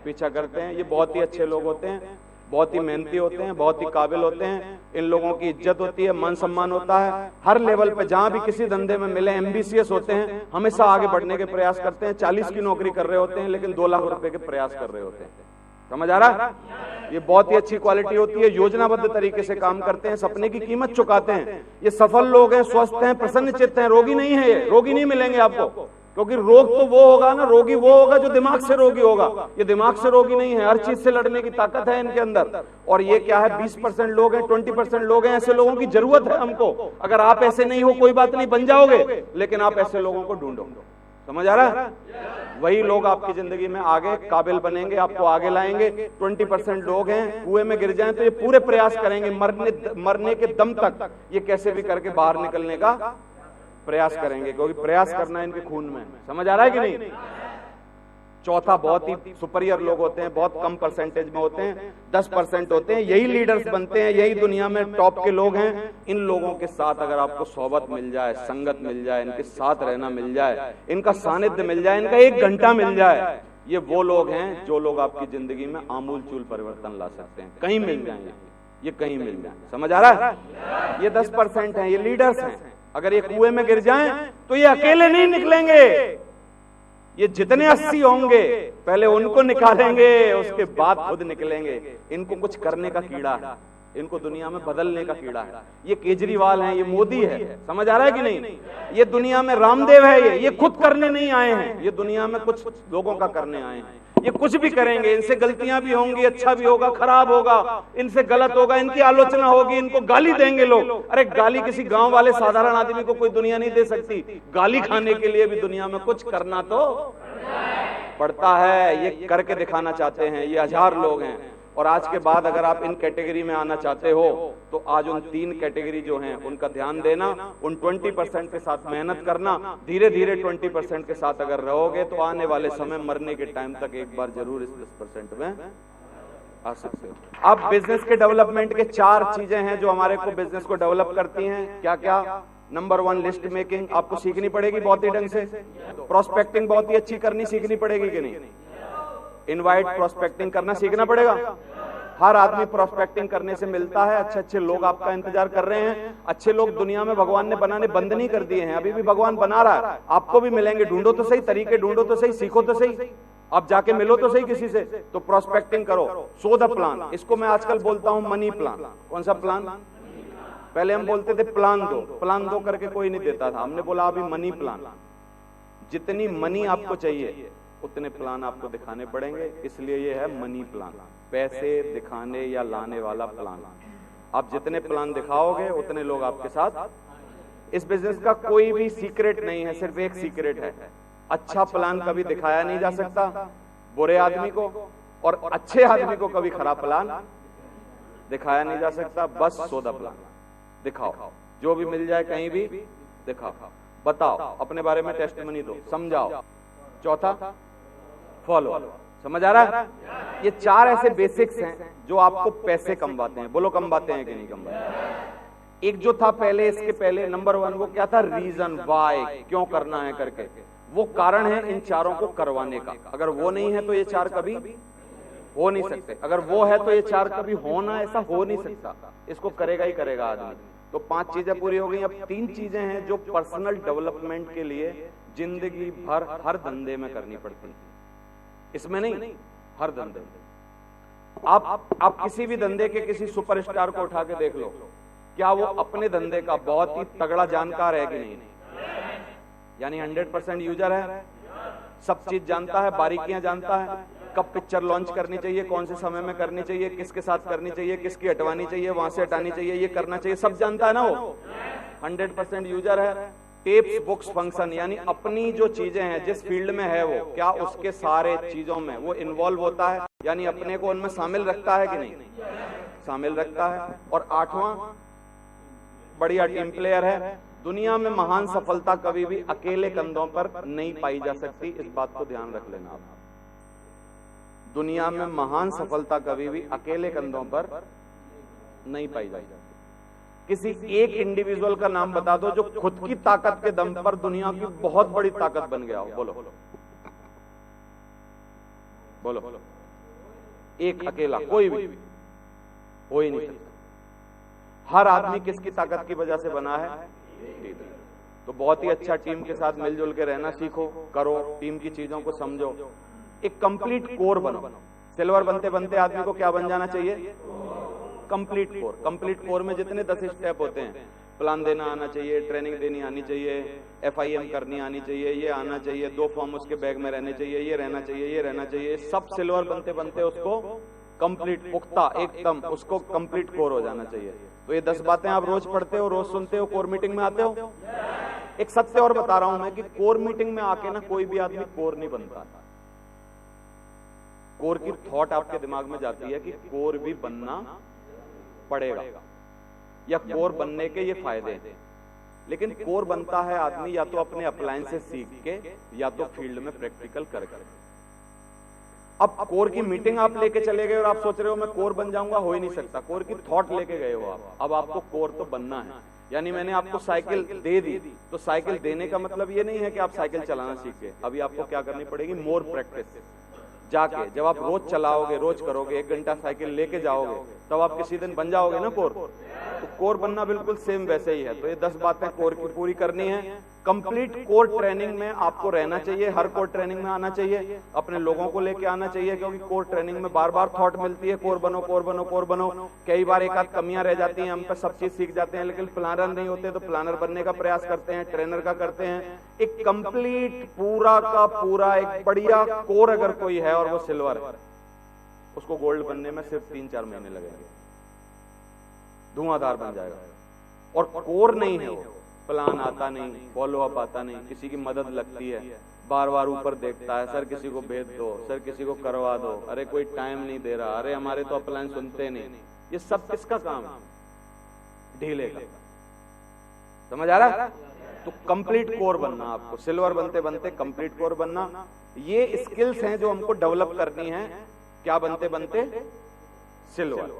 पीछा करते हैं। ये बहुत ही अच्छे लोग होते हैं, बहुत ही मेहनती होते हैं, बहुत ही काबिल होते हैं। इन लोगों की इज्जत होती है, मान सम्मान होता है हर लेवल पे। जहां भी किसी धंधे में मिले, एम्बिशियस होते हैं, हमेशा आगे बढ़ने के प्रयास करते हैं। 40 की नौकरी कर रहे होते हैं लेकिन 2 लाख रुपए के प्रयास कर रहे होते हैं। समझ आ रहा है? ये बहुत ही अच्छी क्वालिटी होती है। योजनाबद्ध तरीके से काम करते हैं, सपने की कीमत चुकाते हैं। ये सफल लोग हैं, स्वस्थ हैं, प्रसन्न चित्त हैं, रोगी नहीं है। ये रोगी नहीं मिलेंगे आपको। क्योंकि रोग तो वो होगा ना, रोगी वो होगा जो दिमाग से रोगी होगा। ये दिमाग से रोगी नहीं है, हर चीज से लड़ने की ताकत है इनके अंदर। और ये क्या है, 20% लोग हैं, 20% लोग हैं, ऐसे लोगों की जरूरत है हमको। अगर आप ऐसे नहीं हो कोई बात नहीं, बन जाओगे, लेकिन आप ऐसे लोगों को ढूंढो। समझ आ रहा है? वही लोग आपकी जिंदगी में आगे काबिल बनेंगे, आपको आगे लाएंगे। 20% लोग हैं, कुएं में गिर जाएं तो ये पूरे प्रयास करेंगे मरने के दम तक, ये कैसे भी करके बाहर निकलने का प्रयास करेंगे, क्योंकि प्रयास करना इनके खून में। समझ आ रहा है कि नहीं? चौथा, बहुत ही सुपीरियर लोग होते हैं, बहुत कम परसेंटेज में होते हैं, 10% होते हैं, यही लीडर्स बनते हैं, यही दुनिया में टॉप के लोग हैं। इन लोगों के साथ अगर आपको सोहबत मिल जाए, संगत मिल जाए, इनके साथ रहना मिल जाए, इनका सानिध्य मिल जाए, इनका 1 घंटा मिल जाए, ये वो लोग हैं जो लोग आपकी जिंदगी में आमूल चूल परिवर्तन ला सकते हैं। कहीं मिल जाएंगे, ये कहीं मिल जाए। समझ आ रहा है? ये 10% हैं, ये लीडर्स हैं। अगर ये कुएं में गिर जाएं तो ये अकेले नहीं निकलेंगे, ये जितने 80 होंगे पहले उनको निकालेंगे, उसके बाद खुद निकलेंगे। इनको कुछ करने का कीड़ा है, इनको दुनिया में बदलने का कीड़ा है। ये केजरीवाल है, ये मोदी है, समझ आ रहा है कि नहीं? ये दुनिया में रामदेव है, ये खुद करने नहीं आए हैं, ये दुनिया में कुछ लोगों का करने आए हैं। ये कुछ भी करेंगे, इनसे गलतियां भी होंगी, अच्छा भी होगा, खराब होगा, इनसे गलत होगा, इनकी आलोचना होगी, इनको गाली देंगे लोग। अरे गाली किसी गांव वाले साधारण आदमी को कोई दुनिया नहीं दे सकती। गाली खाने के लिए भी दुनिया में कुछ करना तो पड़ता है। ये करके दिखाना चाहते हैं, ये 1000 लोग हैं। और आज के बाद अगर आप इन कैटेगरी में आना चाहते हो तो आज उन 3 कैटेगरी जो हैं उनका ध्यान देना, उन 20% के साथ मेहनत करना। धीरे धीरे 20% के साथ अगर रहोगे तो आने वाले समय मरने के टाइम तक एक बार जरूर इस 10% में आ सकते हो। अब बिजनेस के डेवलपमेंट के 4 चीजें हैं जो हमारे को बिजनेस को डेवलप करती हैं। क्या क्या? नंबर 1, लिस्ट मेकिंग आपको सीखनी पड़ेगी बहुत ही ढंग से। प्रोस्पेक्टिंग बहुत ही अच्छी करनी सीखनी पड़ेगी कि नहीं? इनवाइट प्रोस्पेक्टिंग करना सीखना पड़ेगा। हर आदमी प्रोस्पेक्टिंग करने से मिलता है, अच्छे अच्छे लोग आपका इंतजार कर रहे हैं। अच्छे लोग दुनिया में भगवान ने बनाने बंद नहीं कर दिए हैं, अभी भी भगवान बना रहा है। आपको भी मिलेंगे, ढूंढो तो सही, तरीके ढूंढो तो सही, सीखो तो सही, आप जाके मिलो तो सही किसी से। तो प्रोस्पेक्टिंग करो, सो द प्लान। इसको मैं आजकल बोलता हूं मनी प्लान। कौन सा प्लान? पहले हम बोलते थे प्लान दो, प्लान दो करके कोई नहीं देता था। हमने बोला अभी मनी प्लान। जितनी मनी आपको चाहिए उतने प्लान आपको दिखाने पड़ेंगे, इसलिए ये है मनी प्लान, पैसे दिखाने या लाने वाला प्लान। आप जितने प्लान दिखाओगे उतने लोग आपके साथ। इस बिजनेस का कोई भी सीक्रेट नहीं है, सिर्फ एक सीक्रेट है, अच्छा प्लान कभी दिखाया नहीं जा सकता बुरे आदमी को, और अच्छे आदमी को कभी खराब प्लान दिखाया नहीं जा सकता। बस सौदा प्लान दिखाओ, जो भी मिल जाए कहीं भी दिखाओ, बताओ, अपने बारे में टेस्टिमनी दो, समझाओ। चौथा, फॉलो। समझ आ रहा है? ये 4 ऐसे बेसिक्स हैं जो आपको पैसे कमवाते हैं। बोलो कमवाते हैं कि नहीं कमवाते? एक जो था पहले, इसके पहले नंबर 1 वो क्या था? रीजन, वाई, क्यों करना है करके। वो कारण है इन 4 को करवाने का। अगर वो नहीं है तो ये 4 कभी हो नहीं सकते, अगर वो है तो ये 4 कभी होना ऐसा हो नहीं सकता। इसको करेगा ही करेगा आदमी। तो 5 चीजें पूरी हो गई। अब 3 चीजें हैं जो पर्सनल डेवलपमेंट के लिए जिंदगी भर हर धंधे में करनी पड़ती है। इसमें नहीं, हर धंधे में। आप किसी भी धंधे के किसी सुपरस्टार को उठा के देख लो, क्या वो अपने धंधे का बहुत ही तगड़ा जानकार है कि नहीं? यानी 100% यूजर है, सब चीज जानता है, बारीकियां जानता है, कब पिक्चर लॉन्च करनी चाहिए, कौन से समय में करनी चाहिए, किसके साथ करनी चाहिए, किसकी हटवानी चाहिए, वहां से हटानी चाहिए, ये करना चाहिए, सब जानता है ना वो। 100% यूजर है। टेप्स, बुक्स, फंक्शन, यानी अपनी जो चीजें हैं जिस फील्ड में है वो, क्या उसके सारे चीजों में वो इन्वॉल्व होता है, यानी अपने को उनमें शामिल रखता है कि नहीं? शामिल रखता है। और 8वां, बढ़िया टीम प्लेयर है। दुनिया में महान सफलता कभी भी अकेले कंधों पर नहीं पाई जा सकती, इस बात को ध्यान रख लेना आप। दुनिया में महान सफलता कभी भी अकेले कंधों पर नहीं पाई जा सकती। किसी एक इंडिविजुअल का नाम बता दो जो खुद की ताकत के दम पर दुनिया की बहुत बड़ी ताकत बन गया हो। बोलो बोलो, एक अकेला कोई भी हो ही नहीं सकता। हर आदमी किसकी ताकत की वजह से बना है? तो बहुत ही अच्छा टीम के साथ मिलजुल के रहना सीखो, करो, टीम की चीजों को समझो, एक कंप्लीट कोर बनो। सिल्वर बनते बनते आदमी को क्या बन जाना चाहिए? Complete core. कंप्लीट कोर में जितने 10 स्टेप होते हैं, प्लान देना आना चाहिए, ट्रेनिंग देनी आनी चाहिए, FIM करनी आनी चाहिए, ये आना चाहिए, 2 फॉर्म उसके बैग में रहने चाहिए, ये रहना चाहिए, ये रहना चाहिए। सब सिल्वर बनते बनते उसको कंप्लीट, पुख्ता एकदम उसको कंप्लीट कोर हो जाना चाहिए। तो ये 10 बातें आप रोज पढ़ते हो, रोज सुनते हो, कोर मीटिंग में आते हो। एक सत्य और बता रहा हूं मैं कि कोर मीटिंग में आके ना कोई भी आदमी कोर नहीं बनता। कोर की थॉट आपके दिमाग में जाती है कि कोर भी बनना पड़ेगा या कोर बनने के ये फायदे हैं, लेकिन कोर बनता है आदमी या तो अपने अप्लायंसेस सीख के या तो फील्ड में प्रैक्टिकल करके। अब कोर की मीटिंग आप लेके चले गए और आप सोच रहे हो मैं कोर बन जाऊंगा, हो ही नहीं सकता। कोर की थॉट लेके गए हो आप, अब आपको कोर तो बनना है। यानी मैंने आपको साइकिल दे दी, तो साइकिल देने का मतलब ये नहीं है कि आप साइकिल चलाना सीख गए। अभी आपको क्या करनी पड़ेगी, मोर प्रैक्टिस। जाके जब आप रोज चलाओगे, रोज करोगे, 1 घंटा साइकिल लेके जाओगे, तब आप किसी दिन बन जाओगे ना कोर। तो कोर बनना बिल्कुल सेम वैसे ही है। तो ये 10 बातें कोर की पूरी करनी है। कंप्लीट कोर ट्रेनिंग में आपको रहना चाहिए, हर कोर ट्रेनिंग में आना चाहिए, अपने लोगों को लेके आना चाहिए, क्योंकि कोर ट्रेनिंग में बार बार थॉट मिलती है कोर बनो, कोर बनो, कोर बनो। कई बार एक आध कमियां रह जाती हैं, हम पे सब चीज सीख जाते हैं, लेकिन प्लानर नहीं होते, तो प्लानर बनने का प्रयास करते हैं, ट्रेनर का करते हैं। एक कंप्लीट पूरा का पूरा एक बढ़िया कोर अगर कोई है और वो सिल्वर है, उसको गोल्ड बनने में सिर्फ 3-4 महीने लगेंगे, धुआंधार बन जाएगा। और कोर नहीं है वो, प्लान आता नहीं, फॉलो अप आता नहीं, किसी की मदद लगती है, बार बार ऊपर देखता है, सर किसी को भेज दो, सर किसी को करवा दो, अरे कोई टाइम नहीं दे रहा, अरे हमारे तो अपलाइन सुनते नहीं। ये सब किसका काम है, ढीले का। समझ आ रहा है? तो कंप्लीट कोर बनना, आपको सिल्वर बनते बनते कंप्लीट कोर बनना। ये स्किल्स हैं जो हमको डेवलप करनी है। क्या बनते बनते सिल्वर।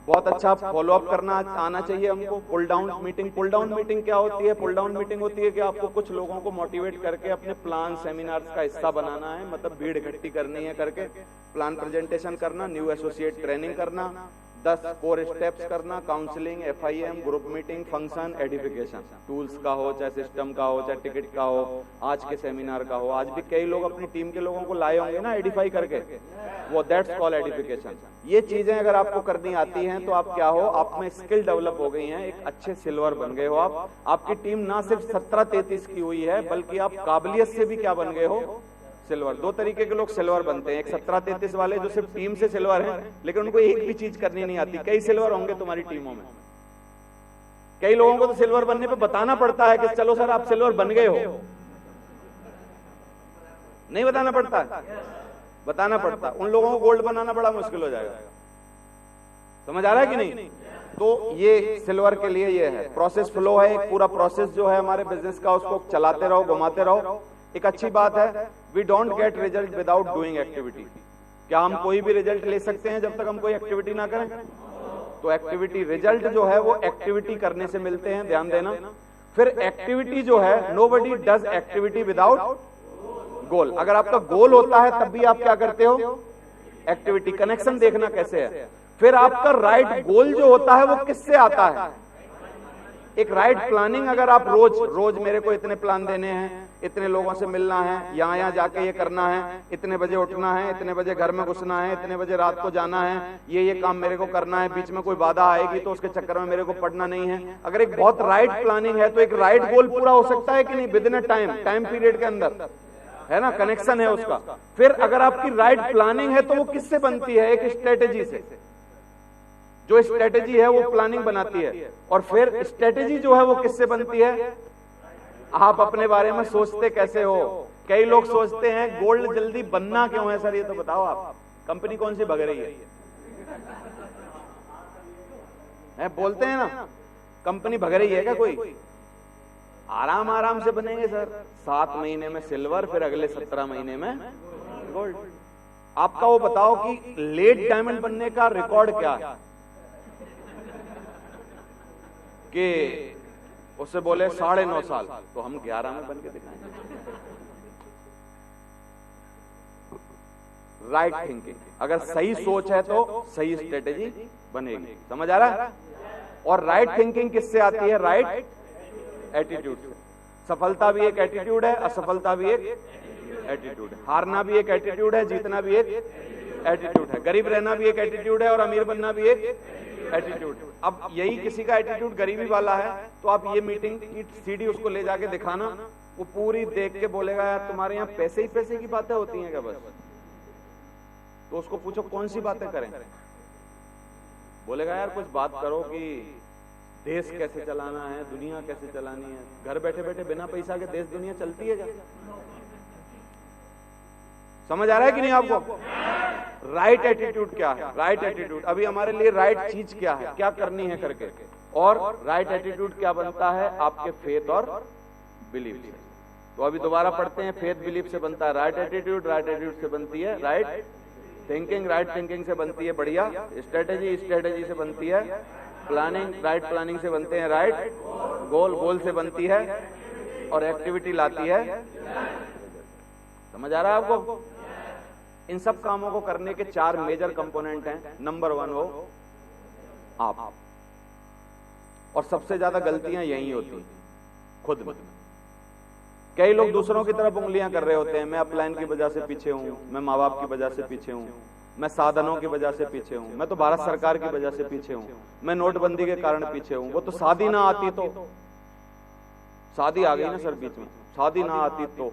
बहुत अच्छा फॉलो अप करना आना चाहिए हमको। Pull down meeting, pull down meeting क्या होती है? पुल डाउन मीटिंग होती है कि आपको कुछ लोगों को मोटिवेट करके अपने प्लान सेमिनार्स का हिस्सा बनाना है, मतलब भीड़ इकट्ठी करनी है, करके प्लान प्रेजेंटेशन करना, न्यू एसोसिएट ट्रेनिंग करना, 10 कोर स्टेप्स करना, counselling, FIM, group meeting, function, edification, tools का हो, चाहे सिस्टम का हो, चाहे टिकट का हो, आज के सेमिनार का हो। आज भी कई लोग अपनी टीम के लोगों को लाए होंगे ना एडिफाई करके, वो दैट्स कॉल्ड एडिफिकेशन। ये चीजें अगर आपको करनी आती हैं तो आप क्या हो, आप में स्किल डेवलप हो गई हैं, एक अच्छे सिल्वर बन गए हो आप। आपकी टीम ना सिर्फ 17-33 की हुई है, बल्कि आप काबिलियत से भी क्या बन गए हो, सिल्वर। 2 तरीके के लोग सिल्वर बनते हैं, एक 17-33 वाले जो सिर्फ टीम से सिल्वर हैं, लेकिन उनको एक भी चीज करनी नहीं आती। कई सिल्वर होंगे तुम्हारी टीमों में। कई लोगों को तो सिल्वर बनने पे बताना पड़ता है कि चलो सर आप सिल्वर बन गए हो, नहीं बताना पड़ता, बताना पड़ता। उन लोगों को गोल्ड बनाना बड़ा मुश्किल हो जाएगा। समझ आ रहा है कि नहीं? तो ये सिल्वर के लिए ये है, प्रोसेस फ्लो है, एक पूरा प्रोसेस जो है हमारे बिजनेस का, उसको चलाते रहो, घुमाते रहो। एक अच्छी बात है, we don't get result without doing activity. क्या हम कोई भी रिजल्ट ले सकते हैं जब तक हम कोई एक्टिविटी ना करें? तो एक्टिविटी, रिजल्ट जो है वो एक्टिविटी करने से मिलते हैं, ध्यान देना। फिर एक्टिविटी जो है, नोबडी डज एक्टिविटी विदाउट गोल। अगर आपका गोल होता है तब भी आप क्या करते हो, एक्टिविटी। कनेक्शन देखना कैसे है। फिर आपका राइट गोल जो होता है वो किससे आता है, एक राइट प्लानिंग। अगर आप रोज मेरे को इतने प्लान देने हैं, इतने लोगों से मिलना है, यहाँ जाके ये करना है, इतने बजे उठना है, इतने बजे घर में घुसना है, इतने बजे रात को जाना है, ये काम मेरे को करना है, बीच में कोई बाधा आएगी तो उसके चक्कर में मेरे को पढ़ना नहीं है। अगर एक बहुत राइट प्लानिंग है तो एक राइट गोल पूरा हो सकता है कि नहीं, with in a time period के अंदर, है ना, कनेक्शन है उसका। फिर अगर आपकी राइट प्लानिंग है तो वो किससे बनती है, एक स्ट्रेटेजी से। जो स्ट्रेटेजी है वो प्लानिंग बनाती है, और फिर स्ट्रेटेजी जो है वो किससे बनती है, आप अपने बारे में सोचते कैसे हो। कई लोग सोचते हैं गोल्ड जल्दी बनना क्यों है सर, ये तो बताओ आप, कंपनी कौन सी भग रही है बोलते हैं ना, कंपनी भग रही है क्या कोई? आराम आराम से बनेंगे सर, 7 महीने में सिल्वर, फिर अगले 17 महीने में गोल्ड। आपका वो बताओ कि लेट डायमंड बनने का रिकॉर्ड क्या है, कि उससे बोले 9.5 साल, तो हम 11 में बन के दिखाएंगे। राइट थिंकिंग, अगर सही सोच है तो सही स्ट्रेटेजी बनेगी। समझ आ रहा है? और राइट थिंकिंग किससे आती है, राइट एटीट्यूड से। सफलता भी एक एटीट्यूड है, असफलता भी एक एटीट्यूड है, हारना भी एक एटीट्यूड है, जीतना भी एक एटीट्यूड है, गरीब रहना भी एक एटीट्यूड है, और अमीर बनना भी एक एटीट्यूड। अब यही किसी का एटीट्यूड गरीबी वाला है तो आप ये मीटिंग की सीडी उसको ले जाके दिखाना, वो पूरी देख के बोलेगा यार तुम्हारे यहाँ पैसे ही पैसे की बातें होती हैं क्या बस? तो उसको पूछो कौन सी बातें करें, बोलेगा यार कुछ बात करो कि देश कैसे चलाना है, दुनिया कैसे चलानी है। घर बैठे बैठे बिना पैसा के देश दुनिया चलती है क्या? समझ आ रहा है कि नहीं आपको? राइट एटीट्यूड क्या है? राइट एटीट्यूड अभी हमारे लिए राइट चीज क्या है, क्या करनी है करके, और राइट एटीट्यूड क्या बनता है आपके फेथ और बिलीफ से। तो अभी दोबारा पढ़ते हैं, फेथ बिलीफ से बनता है राइट एटीट्यूड, राइट एटीट्यूड से बनती है राइट थिंकिंग, राइट थिंकिंग से बनती है बढ़िया स्ट्रेटेजी, स्ट्रेटेजी से बनती है प्लानिंग, राइट प्लानिंग से बनते हैं राइट गोल, गोल से बनती है और एक्टिविटी लाती है। समझ आ रहा है आपको? इन सब कामों को करने के 4 मेजर कंपोनेंट हैं। नंबर 1 हो आप, और सबसे ज्यादा गलतियां यही होती हैं खुद में। कई लोग दूसरों की तरफ उंगलियां कर रहे होते हैं, मैं अपलाइन की वजह से पीछे हूं, मैं माँ बाप की वजह से पीछे हूं, मैं साधनों की वजह से पीछे हूं, मैं तो भारत सरकार की वजह से पीछे हूं, मैं नोटबंदी के कारण पीछे हूं। वो तो शादी ना आती तो, शादी आ गई ना सर बीच में, शादी ना आती तो।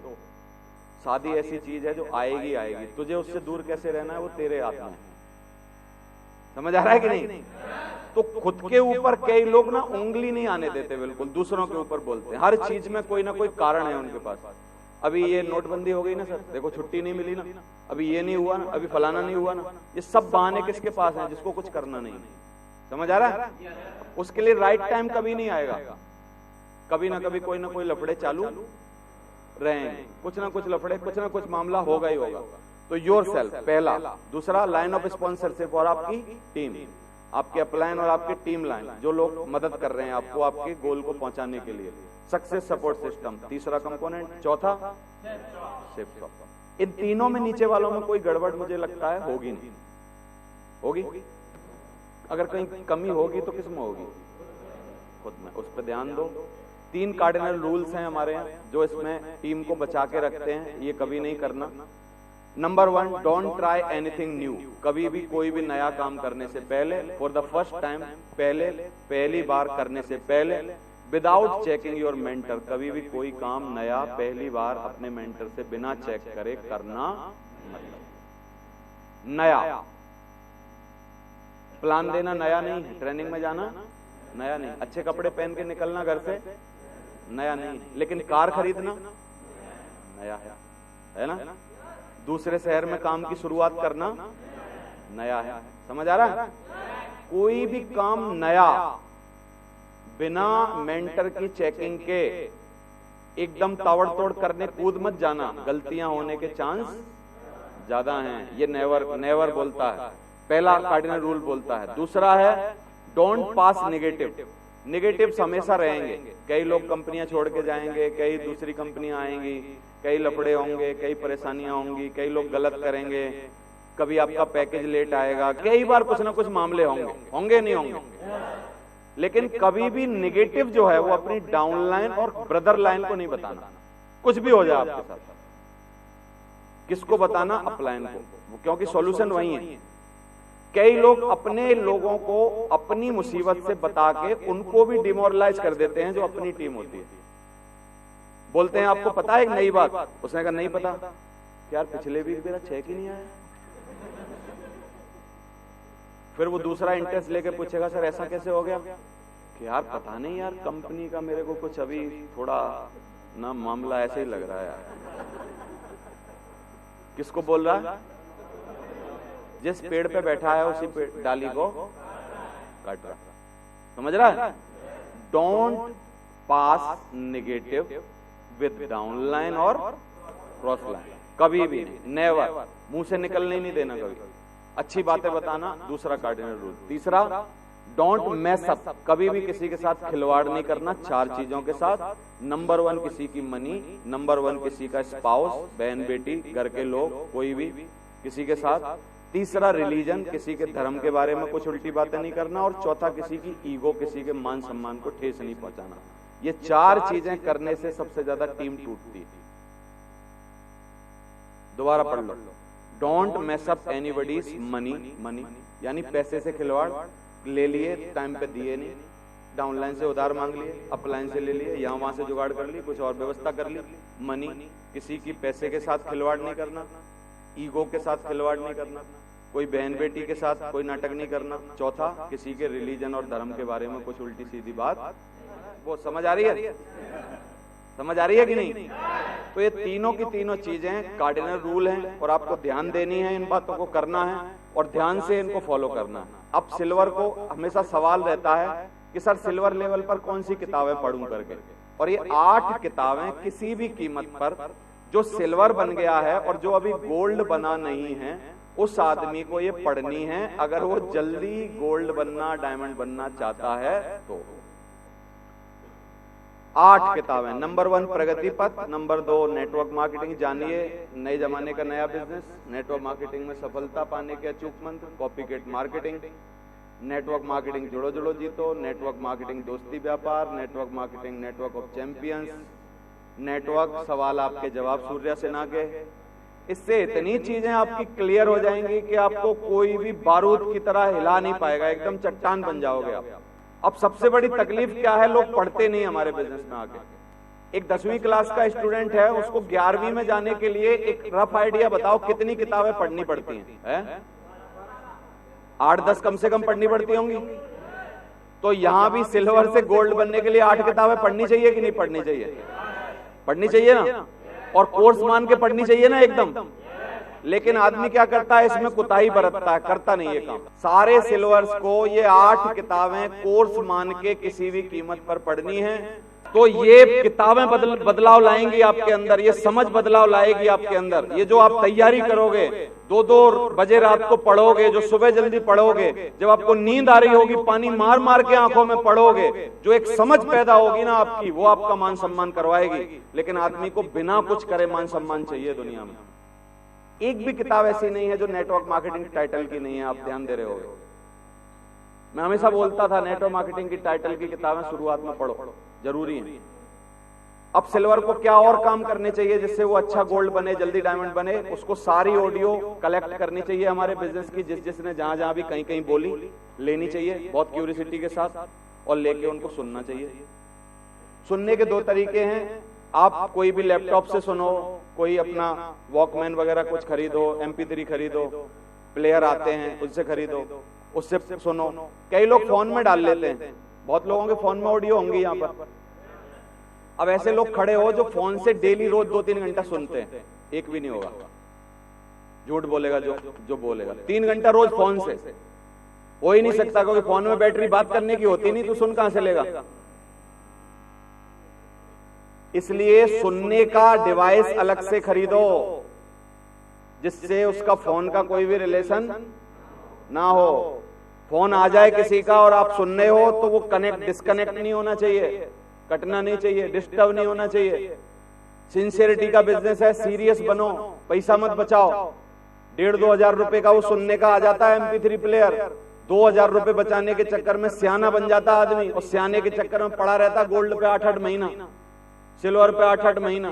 शादी ऐसी चीज है जो आएगी आएगी, तुझे उससे दूर कैसे रहना है वो तेरे हाथ में है। समझ आ रहा है कि नहीं? तो खुद के ऊपर कई लोग ना उंगली नहीं आने देते, बिल्कुल दूसरों के ऊपर बोलते हैं। हर चीज में कोई ना कोई कारण है उनके पास। अभी ये नोटबंदी हो गई ना सर, देखो छुट्टी नहीं मिली ना, अभी ये नहीं हुआ ना, अभी फलाना नहीं हुआ ना। ये सब बहाने किसके पास हैं? जिसको कुछ करना नहीं। समझ आ रहा है? उसके लिए राइट टाइम कभी नहीं आएगा, कभी ना कभी कोई ना कोई लफड़े चालू रहेंगे, कुछ ना कुछ लफड़े, कुछ ना कुछ मामला होगा ही होगा। तो योर सेल्फ पहला। दूसरा लाइन ऑफ स्पॉन्सरशिप और आपकी टीम, आपके अपलाइन और आपके टीम लाइन, जो लोग मदद कर रहे हैं आपको आपके गोल को पहुंचाने के लिए। सक्सेस सपोर्ट सिस्टम तीसरा कंपोनेंट। चौथा शिफ्ट। इन तीनों में नीचे वालों में कोई गड़बड़ मुझे लगता है होगी नहीं। होगी? अगर कहीं कमी होगी तो किसमें होगी? खुद में। उस पर ध्यान दो। 3 कार्डिनल रूल्स हैं हमारे यहाँ जो इसमें टीम को बचा के रखते हैं, ये कभी नहीं करना। Number 1, don't try anything new. कभी भी कोई भी नया काम करने से पहले, फॉर द फर्स्ट टाइम, पहली बार करने से पहले, विदाउट चेकिंग योर मेंटर। कभी भी कोई काम नया पहली बार अपने मेंटर से बिना चेक करे करना मतलब। नया प्लान देना नया नहीं है, ट्रेनिंग में जाना नया नहीं, अच्छे कपड़े पहन के निकलना घर से नया नहीं, लेकिन कार खरीदना नया है ना? दूसरे शहर में काम की शुरुआत करना नया है। समझ आ रहा है? कोई भी काम नया बिना मेंटर की चेकिंग के एकदम ताबड़तोड़ करने कूद मत जाना, गलतियां होने के चांस ज्यादा हैं। ये नेवर बोलता है, पहला कार्डिनल रूल बोलता है। दूसरा है डोंट पास नेगेटिव्स हमेशा रहेंगे। कई लोग कंपनियां छोड़ के जाएंगे, कई दूसरी कंपनियां आएंगी, कई लफड़े होंगे, कई परेशानियां होंगी, कई लोग गलत करेंगे, कभी आपका पैकेज लेट आएगा, कई बार कुछ ना कुछ मामले होंगे नहीं होंगे। लेकिन कभी भी नेगेटिव जो है वो अपनी डाउनलाइन और ब्रदर लाइन को नहीं बताना। कुछ भी हो जाए आपके साथ, किसको बताना? अपलाइन को, क्योंकि सॉल्यूशन वही है। कई लोग अपने लोगों को अपनी मुसीबत से बता के उनको भी डिमोरलाइज कर देते हैं जो अपनी टीम होती है। बोलते हैं आपको पता है एक नई बात, उसने कहा नहीं पता। यार पिछले वीक मेरा चेक ही नहीं आया। फिर वो दूसरा इंटरेस्ट लेके पूछेगा सर ऐसा कैसे हो गया? कि यार पता नहीं यार, कंपनी का मेरे को कुछ अभी थोड़ा ना मामला ऐसे ही लग रहा है यार। किसको बोल रहा है? जिस पेड़ पे बैठा है उसी डाली को काट रहा। समझ रहा है? Don't pass negative with down line और क्रॉस लाइन, कभी भी नहीं, नेवर। मुंह से निकलने नहीं देना कभी, अच्छी बातें बताना। दूसरा कार्डिनल रूल। तीसरा डोंट मैस अप, कभी भी किसी के साथ खिलवाड़ नहीं करना 4 चीजों के साथ। नंबर 1 किसी की मनी, नंबर 1 किसी का स्पाउस, बहन बेटी, घर के लोग, कोई भी किसी के साथ। तीसरा रिलीजन, किसी के धर्म के बारे में कुछ उल्टी बातें नहीं करना। और चौथा किसी की ईगो, किसी के मान सम्मान को ठेस नहीं पहुंचाना। ये 4 चीजें करने से सबसे ज्यादा टीम टूटती है। दोबारा पढ़ लो। Don't mess up anybody's money यानी पैसे से खिलवाड़, ले लिए, टाइम पे दिए नहीं, डाउनलाइन से उधार मांग लिए, अपलाइन से ले लिए, यहाँ वहां से जुगाड़ कर ली, कुछ और व्यवस्था कर ली। मनी, किसी की पैसे के साथ खिलवाड़ नहीं करना, ईगो के साथ खिलवाड़ नहीं करना, कोई बहन बेटी के साथ कोई नाटक नहीं करना। चौथा, किसी के रिलीजन और धर्म के बारे में कुछ उल्टी सीधी बात। वो समझ आ रही है? समझ आ रही है कि नहीं? तो ये तीनों की तीनों चीजें कार्डिनल रूल हैं और आपको ध्यान देनी है, इन बातों को करना है और ध्यान से इनको फॉलो करना है। अब सिल्वर को हमेशा सवाल रहता है कि सर सिल्वर लेवल पर कौन सी किताबें पढ़ूं करके, और ये 8 किताबें किसी भी कीमत पर जो सिल्वर बन गया है और जो अभी गोल्ड बना नहीं है, उस आदमी को ये पढ़नी है अगर वो जल्दी गोल्ड बनना, डायमंड बनना चाहता है तो। 8 किताबें। नंबर 1 प्रगति पथ, नंबर 2 नेटवर्क मार्केटिंग, जानिए नए जमाने का नया बिजनेस, नेटवर्क मार्केटिंग में सफलता पाने के अचूक मंत्र, कॉपीकेट मार्केटिंग, नेटवर्क मार्केटिंग जुड़ो जुड़ो जीतो, नेटवर्क मार्केटिंग दोस्ती व्यापार, network marketing network of champions, network सवाल आपके जवाब सूर्या सिन्हा के। इससे इतनी चीजें आपकी क्लियर हो जाएंगी कि आपको कोई भी बारूद की तरह हिला नहीं पाएगा, एकदम चट्टान बन जाओगे आप। अब सबसे बड़ी तकलीफ क्या है, लोग पढ़ते नहीं हमारे बिजनेस में आके। एक 10वीं क्लास का स्टूडेंट है, उसको 11वीं में जाने के लिए एक रफ आइडिया बताओ कितनी किताबें पढ़नी पड़ती हैं? 8-10 कम से कम पढ़नी पड़ती होंगी। तो यहां भी सिल्वर से गोल्ड बनने के लिए 8 किताबें पढ़नी चाहिए कि नहीं पढ़नी चाहिए? पढ़नी चाहिए ना, और कोर्स मान के पढ़नी चाहिए ना एकदम। लेकिन आदमी क्या करता है, इसमें कुताही बरतता है, करता नहीं ये काम। सारे सिल्वर्स को ये 8 किताबें कोर्स मान के किसी भी कीमत पर पढ़नी है। तो ये किताबें बदलाव लाएंगी आपके अंदर, ये समझ बदलाव लाएगी आपके अंदर। ये जो आप तैयारी करोगे, 2-2 बजे रात को पढ़ोगे, जो सुबह जल्दी पढ़ोगे, जब आपको नींद आ रही होगी पानी मार मार के आंखों में पढ़ोगे, जो एक समझ पैदा होगी ना आपकी, वो आपका मान सम्मान करवाएगी। लेकिन आदमी को बिना कुछ करे मान सम्मान चाहिए दुनिया में। एक भी किताब ऐसी नहीं है जो नेटवर्क मार्केटिंग टाइटल की नहीं है, आप ध्यान दे रहे होगे। मैं हमेशा बोलता था नेटवर्क मार्केटिंग की टाइटल की किताबें शुरुआत में पढ़ो, जरूरी है। अब सिल्वर को क्या और काम करने चाहिए जिससे वो अच्छा गोल्ड बने, जल्दी डायमंड बने? उसको सारी ऑडियो कलेक्ट करनी चाहिए हमारे बिजनेस की, जिसने जहां जहां भी कहीं कहीं बोली, लेनी चाहिए बहुत क्यूरियोसिटी के साथ, और लेके उनको सुनना चाहिए। सुनने के 2 तरीके हैं, आप कोई भी लैपटॉप से सुनो, कोई अपना वॉकमैन वगैरह कुछ खरीदो, MP3 खरीदो, प्लेयर आते हैं उससे खरीदो, उससे सुनो। कई लोग फोन में डाल लेते हैं, बहुत लोगों के फोन में ऑडियो होंगी यहाँ पर। अब ऐसे लोग खड़े हो जो फोन से डेली रोज 2-3 घंटा सुनते हैं, एक भी नहीं होगा, झूठ बोलेगा जो बोलेगा। 3 घंटा रोज फोन से हो ही नहीं सकता, क्योंकि फोन में बैटरी बात करने की होती नहीं, तो सुन कहां से लेगा? इसलिए सुनने का डिवाइस अलग से खरीदो, जिससे उसका फोन का कोई भी रिलेशन ना हो। फोन आ जाए किसी का और आप सुन रहे हो तो वो डिस्कनेक्ट नहीं होना चाहिए, कटना नहीं चाहिए, डिस्टर्ब नहीं होना चाहिए। सिंसियरिटी का बिजनेस है, सीरियस बनो, पैसा मत बचाओ। 1,500-2 हजार रुपए का वो सुनने का आ जाता है MP3 प्लेयर, 2,000 रुपए बचाने के चक्कर में सियाना बन जाता आदमी, और सियाने के चक्कर में पड़ा रहता गोल्ड पे 8-8 महीना, सिल्वर पे 8-8 महीना,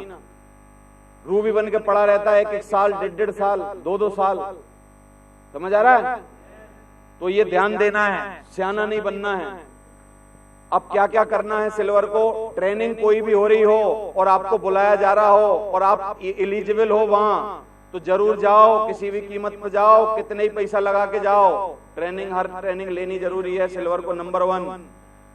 रूबी बन के पड़ा रहता है 1-1 साल, 1.5 साल, 2-2 साल। समझ आ रहा है? तो ये ध्यान देना है, सियाना नहीं बनना है। अब क्या क्या करना है सिल्वर को? ट्रेनिंग कोई भी हो रही हो और आपको बुलाया जा रहा हो और आप एलिजिबल हो वहां, तो जरूर जाओ, किसी भी कीमत पर जाओ, कितने ही पैसा लगा के जाओ। ट्रेनिंग, हर ट्रेनिंग लेनी जरूरी है सिल्वर को, नंबर 1।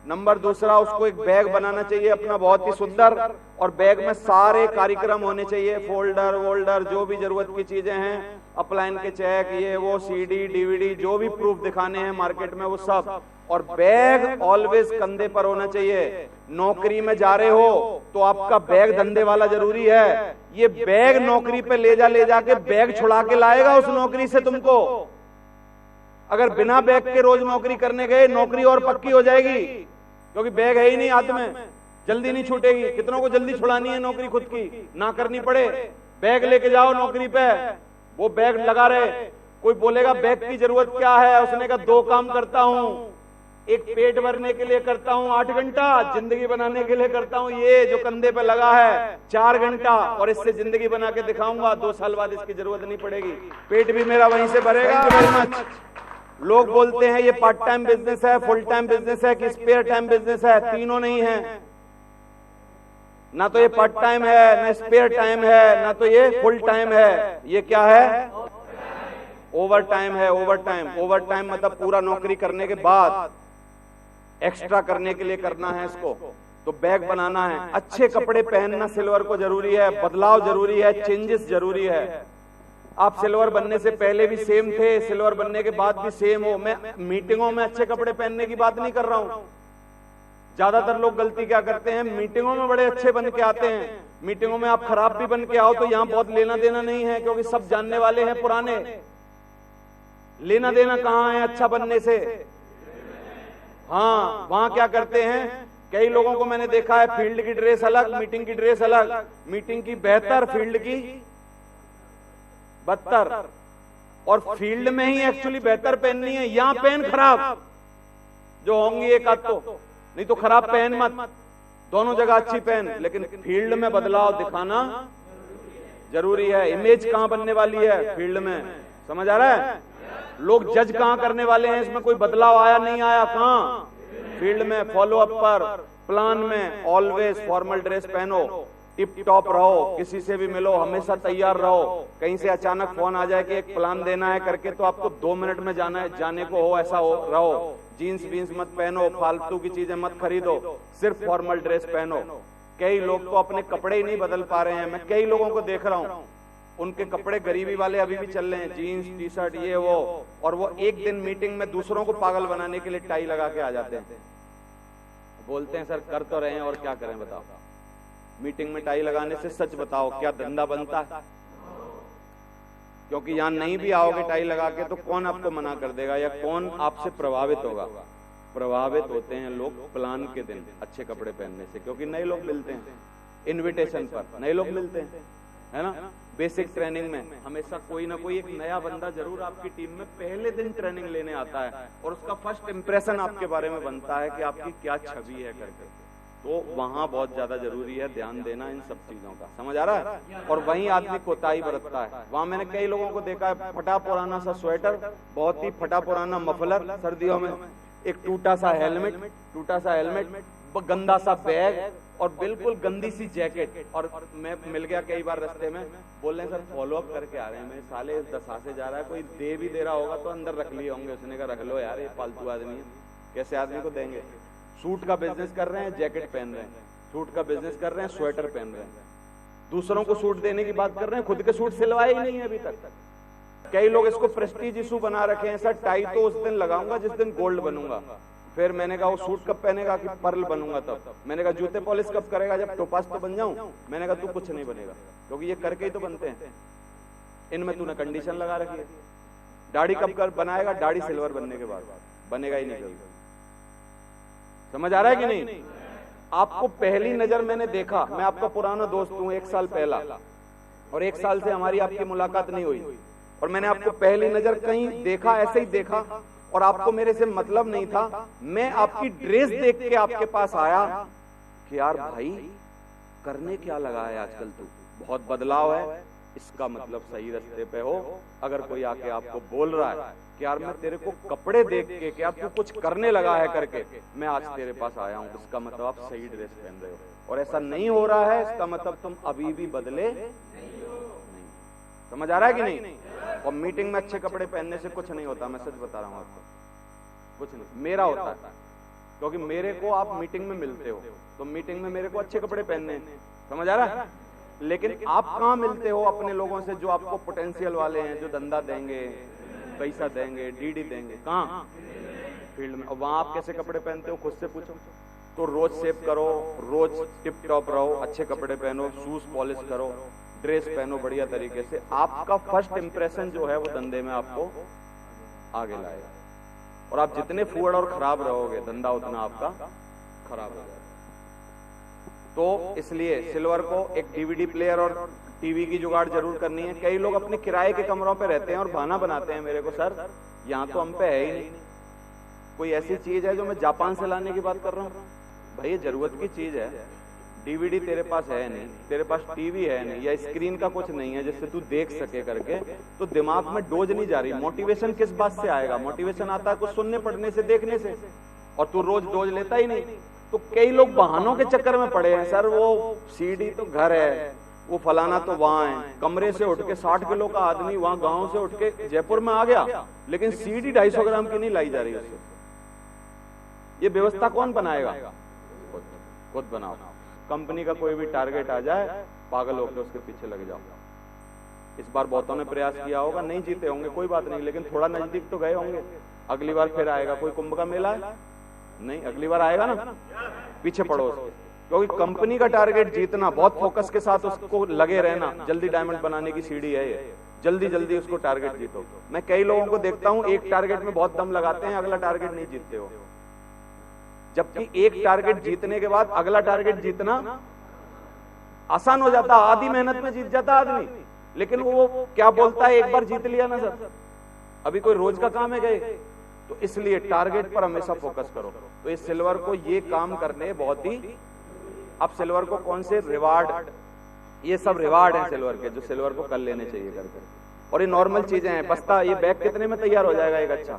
नंबर 2, उसको एक बैग बनाना चाहिए अपना बहुत ही सुंदर, और बैग में सारे कार्यक्रम होने चाहिए, फोल्डर वोल्डर, जो भी जरूरत की चीजें हैं, अपलाइन के चेक, ये वो, CD DVD, जो भी प्रूफ दिखाने हैं मार्केट में वो सब। और बैग ऑलवेज कंधे पर होना चाहिए। नौकरी में जा रहे हो तो आपका बैग धंधे वाला जरूरी है। ये बैग नौकरी पे ले जाके बैग छुड़ा के लाएगा उस नौकरी से तुमको। अगर बिना बैग के रोज नौकरी करने गए, नौकरी और पक्की हो जाएगी, क्योंकि बैग है ही नहीं हाथ में, जल्दी नहीं छूटेगी। कितनों को जल्दी छुड़ानी है नौकरी, खुद की ना करनी पड़े, बैग लेके जाओ नौकरी पे, वो बैग लगा रहे। कोई बोलेगा बैग की जरूरत क्या है, उसने कहा 2 काम करता हूं, एक पेट भरने के लिए करता हूं 8 घंटा, जिंदगी बनाने के लिए करता हूं ये जो कंधे पे लगा है 4 घंटा, और इससे जिंदगी बना के दिखाऊंगा, 2 साल बाद इसकी जरूरत नहीं पड़ेगी, पेट भी मेरा वहीं से भरेगा। लोग बोलते हैं ये पार्ट टाइम बिजनेस है, फुल टाइम बिजनेस है कि स्पेयर टाइम बिजनेस है। तीनों नहीं है, ना तो ये पार्ट टाइम है, ना स्पेयर टाइम है, ना तो ये फुल टाइम है। ये क्या है? ओवर टाइम है। ओवर टाइम, ओवर टाइम मतलब पूरा नौकरी करने के बाद एक्स्ट्रा करने के लिए करना है इसको। तो बैग बनाना है, अच्छे कपड़े पहनना सिल्वर को जरूरी है, बदलाव जरूरी है, चेंजेस जरूरी है। आप सिल्वर बनने से पहले भी सेम थे, सिल्वर बनने के बाद भी सेम हो। मैं मीटिंगों में अच्छे कपड़े पहनने की बात नहीं कर रहा हूं। ज्यादातर लोग गलती क्या करते हैं, मीटिंगों में बड़े अच्छे बन के आते हैं, मीटिंगों में आप खराब भी बन के आओ तो यहां बहुत लेना देना नहीं है, क्योंकि सब जानने वाले हैं पुराने। लेना देना कहां है अच्छा बनने से? हाँ, वहां क्या करते हैं, कई लोगों को मैंने देखा है, फील्ड की ड्रेस अलग, मीटिंग की ड्रेस अलग, मीटिंग की बेहतर, फील्ड की बदतर। और फील्ड में ही एक्चुअली बेहतर पहननी है, यहां पहन खराब जो होंगी एक आध तो, नहीं तो खराब पहन मत, दोनों जगह अच्छी पहन, लेकिन फील्ड में बदलाव दिखाना जरूरी है। इमेज कहां बनने वाली है? फील्ड में। समझ आ रहा है? लोग जज कहां करने वाले हैं इसमें कोई बदलाव आया नहीं आया? कहां? फील्ड में, फॉलो अप पर, प्लान में। ऑलवेज फॉर्मल ड्रेस पहनो, टिप टॉप रहो, किसी से भी मिलो हमेशा तैयार रहो। कहीं से अचानक फोन आ जाए कि एक प्लान देना है करके, तो आपको 2 मिनट में जाना है, जाने को हो ऐसा हो रहो। जीन्स वीन्स मत पहनो, फालतू की चीजें मत खरीदो, सिर्फ फॉर्मल ड्रेस पहनो। कई लोग तो अपने कपड़े ही नहीं बदल पा रहे हैं। मैं कई लोगों को देख रहा हूं, उनके कपड़े गरीबी वाले अभी भी चल रहे हैं, जीन्स टी शर्ट ये वो, और वो एक दिन मीटिंग में दूसरों को पागल बनाने के लिए टाई लगा के आ जाते हैं। बोलते हैं सर कर तो रहे हैं और क्या करें बताओ। मीटिंग में टाई लगाने से सच बताओ क्या धंधा बनता है? क्योंकि यहां नहीं भी आओगे टाई लगा के तो कौन आपको मना कर देगा, या कौन आपसे प्रभावित होगा? प्रभावित होते हैं लोग प्लान के दिन अच्छे कपड़े पहनने से, क्योंकि नए लोग मिलते हैं इनविटेशन पर, नए लोग मिलते हैं, है ना। बेसिक ट्रेनिंग में हमेशा कोई ना कोई एक नया बंदा जरूर आपकी टीम में पहले दिन ट्रेनिंग लेने आता है, और उसका फर्स्ट इंप्रेशन आपके बारे में बनता है कि आपकी क्या छवि है करके। तो वहां बहुत ज्यादा जरूरी है ध्यान देना इन सब चीजों का। समझ आ रहा है? और वहीं आदमी कोताही बरतता है। वहां मैंने कई लोगों को देखा है, फटा पुराना सा स्वेटर, बहुत ही फटा पुराना मफलर सर्दियों में, एक टूटा सा हेलमेट, गंदा सा बैग, और बिल्कुल गंदी सी जैकेट। और मैं मिल गया कई बार रास्ते में, बोल रहे हैं सर फॉलो अप करके आ रहे हैं। मैं साले इस दशा से जा रहा है, कोई दे भी दे रहा होगा तो अंदर रख लिए होंगे। उसने कहा रख लो यार, ये फालतू आदमी है, कैसे आदमी को देंगे। सूट का बिजनेस कर रहे हैं, जैकेट पहन रहे हैं, सूट का बिजनेस कर रहे हैं, स्वेटर पहन रहे हैं, दूसरों को सूट देने की बात कर रहे हैं, खुद के सूट सिलवाए ही नहीं है अभी तक। कई लोग इसको प्रेस्टीज इशू बना रखे हैं, सर टाई तो उस दिन लगाऊंगा जिस दिन गोल्ड बनूंगा। फिर मैंने कहा वो सूट कब पहनेगा? कि पर्ल बनूंगा तब। मैंने कहा जूते पॉलिश कब करेगा? जब टोपास तो बन जाऊं। मैंने कहा तू कुछ नहीं बनेगा, क्योंकि ये करके ही तो बनते हैं, इनमें तूने कंडीशन लगा रखी है। दाढ़ी कब कर बनाएगा? दाढ़ी सिल्वर बनने के बाद, बनेगा ही नहीं कभी। समझ आ रहा है कि नहीं? आपको पहली नजर मैंने देखा, मैं आपका पुराना दोस्त हूं 1 साल पहला, और 1 साल से हमारी आपकी मुलाकात नहीं हुई, और मैंने आपको पहली नजर कहीं देखा, ऐसे ही देखा, और आपको मेरे से मतलब नहीं था। मैं आपकी ड्रेस देख के आपके पास आया कि यार भाई करने क्या लगा है आजकल, तू बहुत बदलाव है, इसका मतलब सही रास्ते पे हो। अगर कोई आके आपको बोल रहा है कि यार मैं तेरे को कपड़े देख के कि यार तू कुछ करने लगा है करके मैं आज तेरे पास आया हूं, इसका मतलब आप सही ड्रेस पहन रहे हो। और ऐसा नहीं हो रहा है, इसका मतलब तुम अभी भी बदले नहीं। समझ आ रहा है कि नहीं? और मीटिंग में अच्छे कपड़े पहनने से कुछ नहीं होता, मैं सच बता रहा हूं आपको, कुछ नहीं। मेरा होता है, क्योंकि मेरे को आप मीटिंग में मिलते हो, तो मीटिंग में मेरे को अच्छे कपड़े पहनने हैं। समझ आ रहा है? लेकिन आप कहां मिलते हो अपने लोगों से जो आपको पोटेंशियल वाले हैं, जो धंधा देंगे, पैसा देंगे, डीडी देंगे? कहां? फील्ड में। और वहां आप कैसे कपड़े पहनते हो खुद से पूछो। तो रोज शेव करो, रोज टिप टॉप रहो, अच्छे कपड़े पहनो, शूज पॉलिश करो, ड्रेस पहनो बढ़िया तरीके से। आपका फर्स्ट इंप्रेशन जो है वो धंधे में आपको आगे लाएगा, और आप जितने फूड और खराब रहोगे धंधा उतना आपका खराब हो जाएगा। तो इसलिए सिल्वर को एक डीवीडी प्लेयर और टीवी की जुगाड़ जरूर करनी है। कई लोग अपने किराए के कमरों पे रहते हैं और बहाना बनाते हैं मेरे को, सर यहाँ तो हम पे है ही नहीं, कोई ऐसी चीज है जो मैं जापान से लाने की बात कर रहा हूँ। भाई ये जरूरत की चीज है, डीवीडी तेरे पास है नहीं, तेरे पास टीवी है नहीं, या स्क्रीन का कुछ नहीं है जिससे तू देख सके करके, तो दिमाग में डोज नहीं जा रही। मोटिवेशन किस बात से आएगा? मोटिवेशन आता है कुछ सुनने पढ़ने से, देखने से, और तू रोज डोज लेता ही नहीं। तो कई लोग बहानों के चक्कर में पड़े हैं, सर वो सीडी तो घर है, वो फलाना तो वहां है, कमरे से उठ के 60 किलो का आदमी वहां गांव से उठ के जयपुर में आ गया, लेकिन सीडी 250 ग्राम की नहीं लाई जा रही उससे। ये व्यवस्था कौन बनाएगा? खुद बनाओ। कंपनी का कोई भी टारगेट आ जाए, पागल होकर उसके पीछे लग जाओ। इस बार बहुतों ने प्रयास किया होगा, नहीं जीते होंगे कोई बात नहीं, लेकिन थोड़ा नजदीक तो गए होंगे। अगली बार फिर आएगा। कोई कुंभ का मेला है? नहीं, अगली बार आएगा ना, पीछे पड़ो उसके। क्योंकि कंपनी का टारगेट जीतना, बहुत फोकस के साथ उसको लगे रहना, जल्दी डायमंड बनाने की सीढ़ी है ये। जल्दी जल्दी उसको टारगेट जीतो। मैं कई लोगों को देखता हूं, एक टारगेट में बहुत दम लगाते हैं, अगला टारगेट नहीं जीतते हो। जबकि एक टारगेट जीतने के बाद अगला टारगेट जीतना आसान हो जाता, आधी मेहनत में जीत जाता आदमी। लेकिन वो क्या बोलता है, एक बार जीत लिया ना सर, अभी कोई रोज का काम है गए। तो इसलिए टारगेट पर हमेशा फोकस करो। तो इस सिल्वर को ये काम करने बहुत ही, अब सिल्वर को कौन से रिवार्ड, ये सब रिवार्ड हैं सिल्वर के, जो सिल्वर को कर लेने चाहिए करके। और ये नॉर्मल चीजें हैं। बस्ता, ये बैग कितने में तैयार हो जाएगा एक अच्छा?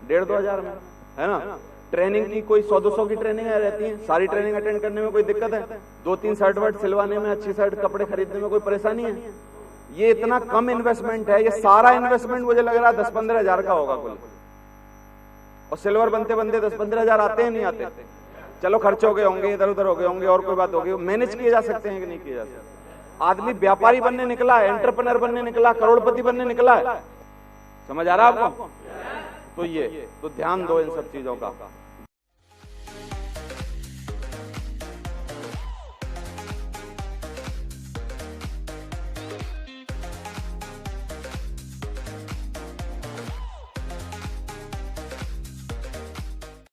1,500-2 हजार में, है ना। ट्रेनिंग की कोई 100-200 की ट्रेनिंग रहती है, सारी ट्रेनिंग अटेंड करने में कोई दिक्कत है? 2-3 शर्ट वर्ट सिलवाने में, अच्छी शर्ट कपड़े खरीदने में कोई परेशानी है? ये इतना कम इन्वेस्टमेंट है, ये सारा इन्वेस्टमेंट मुझे लग रहा है 10-15 हजार का होगा कुल। और सिल्वर बनते बनते 10-15 हजार आते हैं, नहीं आते? चलो खर्च हो गए होंगे, इधर उधर हो गए होंगे, और कोई बात होगी, मैनेज किए जा सकते हैं कि नहीं किए जा सकते? आदमी व्यापारी बनने निकला है, एंटरप्रेन्योर बनने निकला, करोड़पति बनने निकला है। समझ आ रहा है आपको? तो ये, तो ध्यान दो इन सब चीजों का।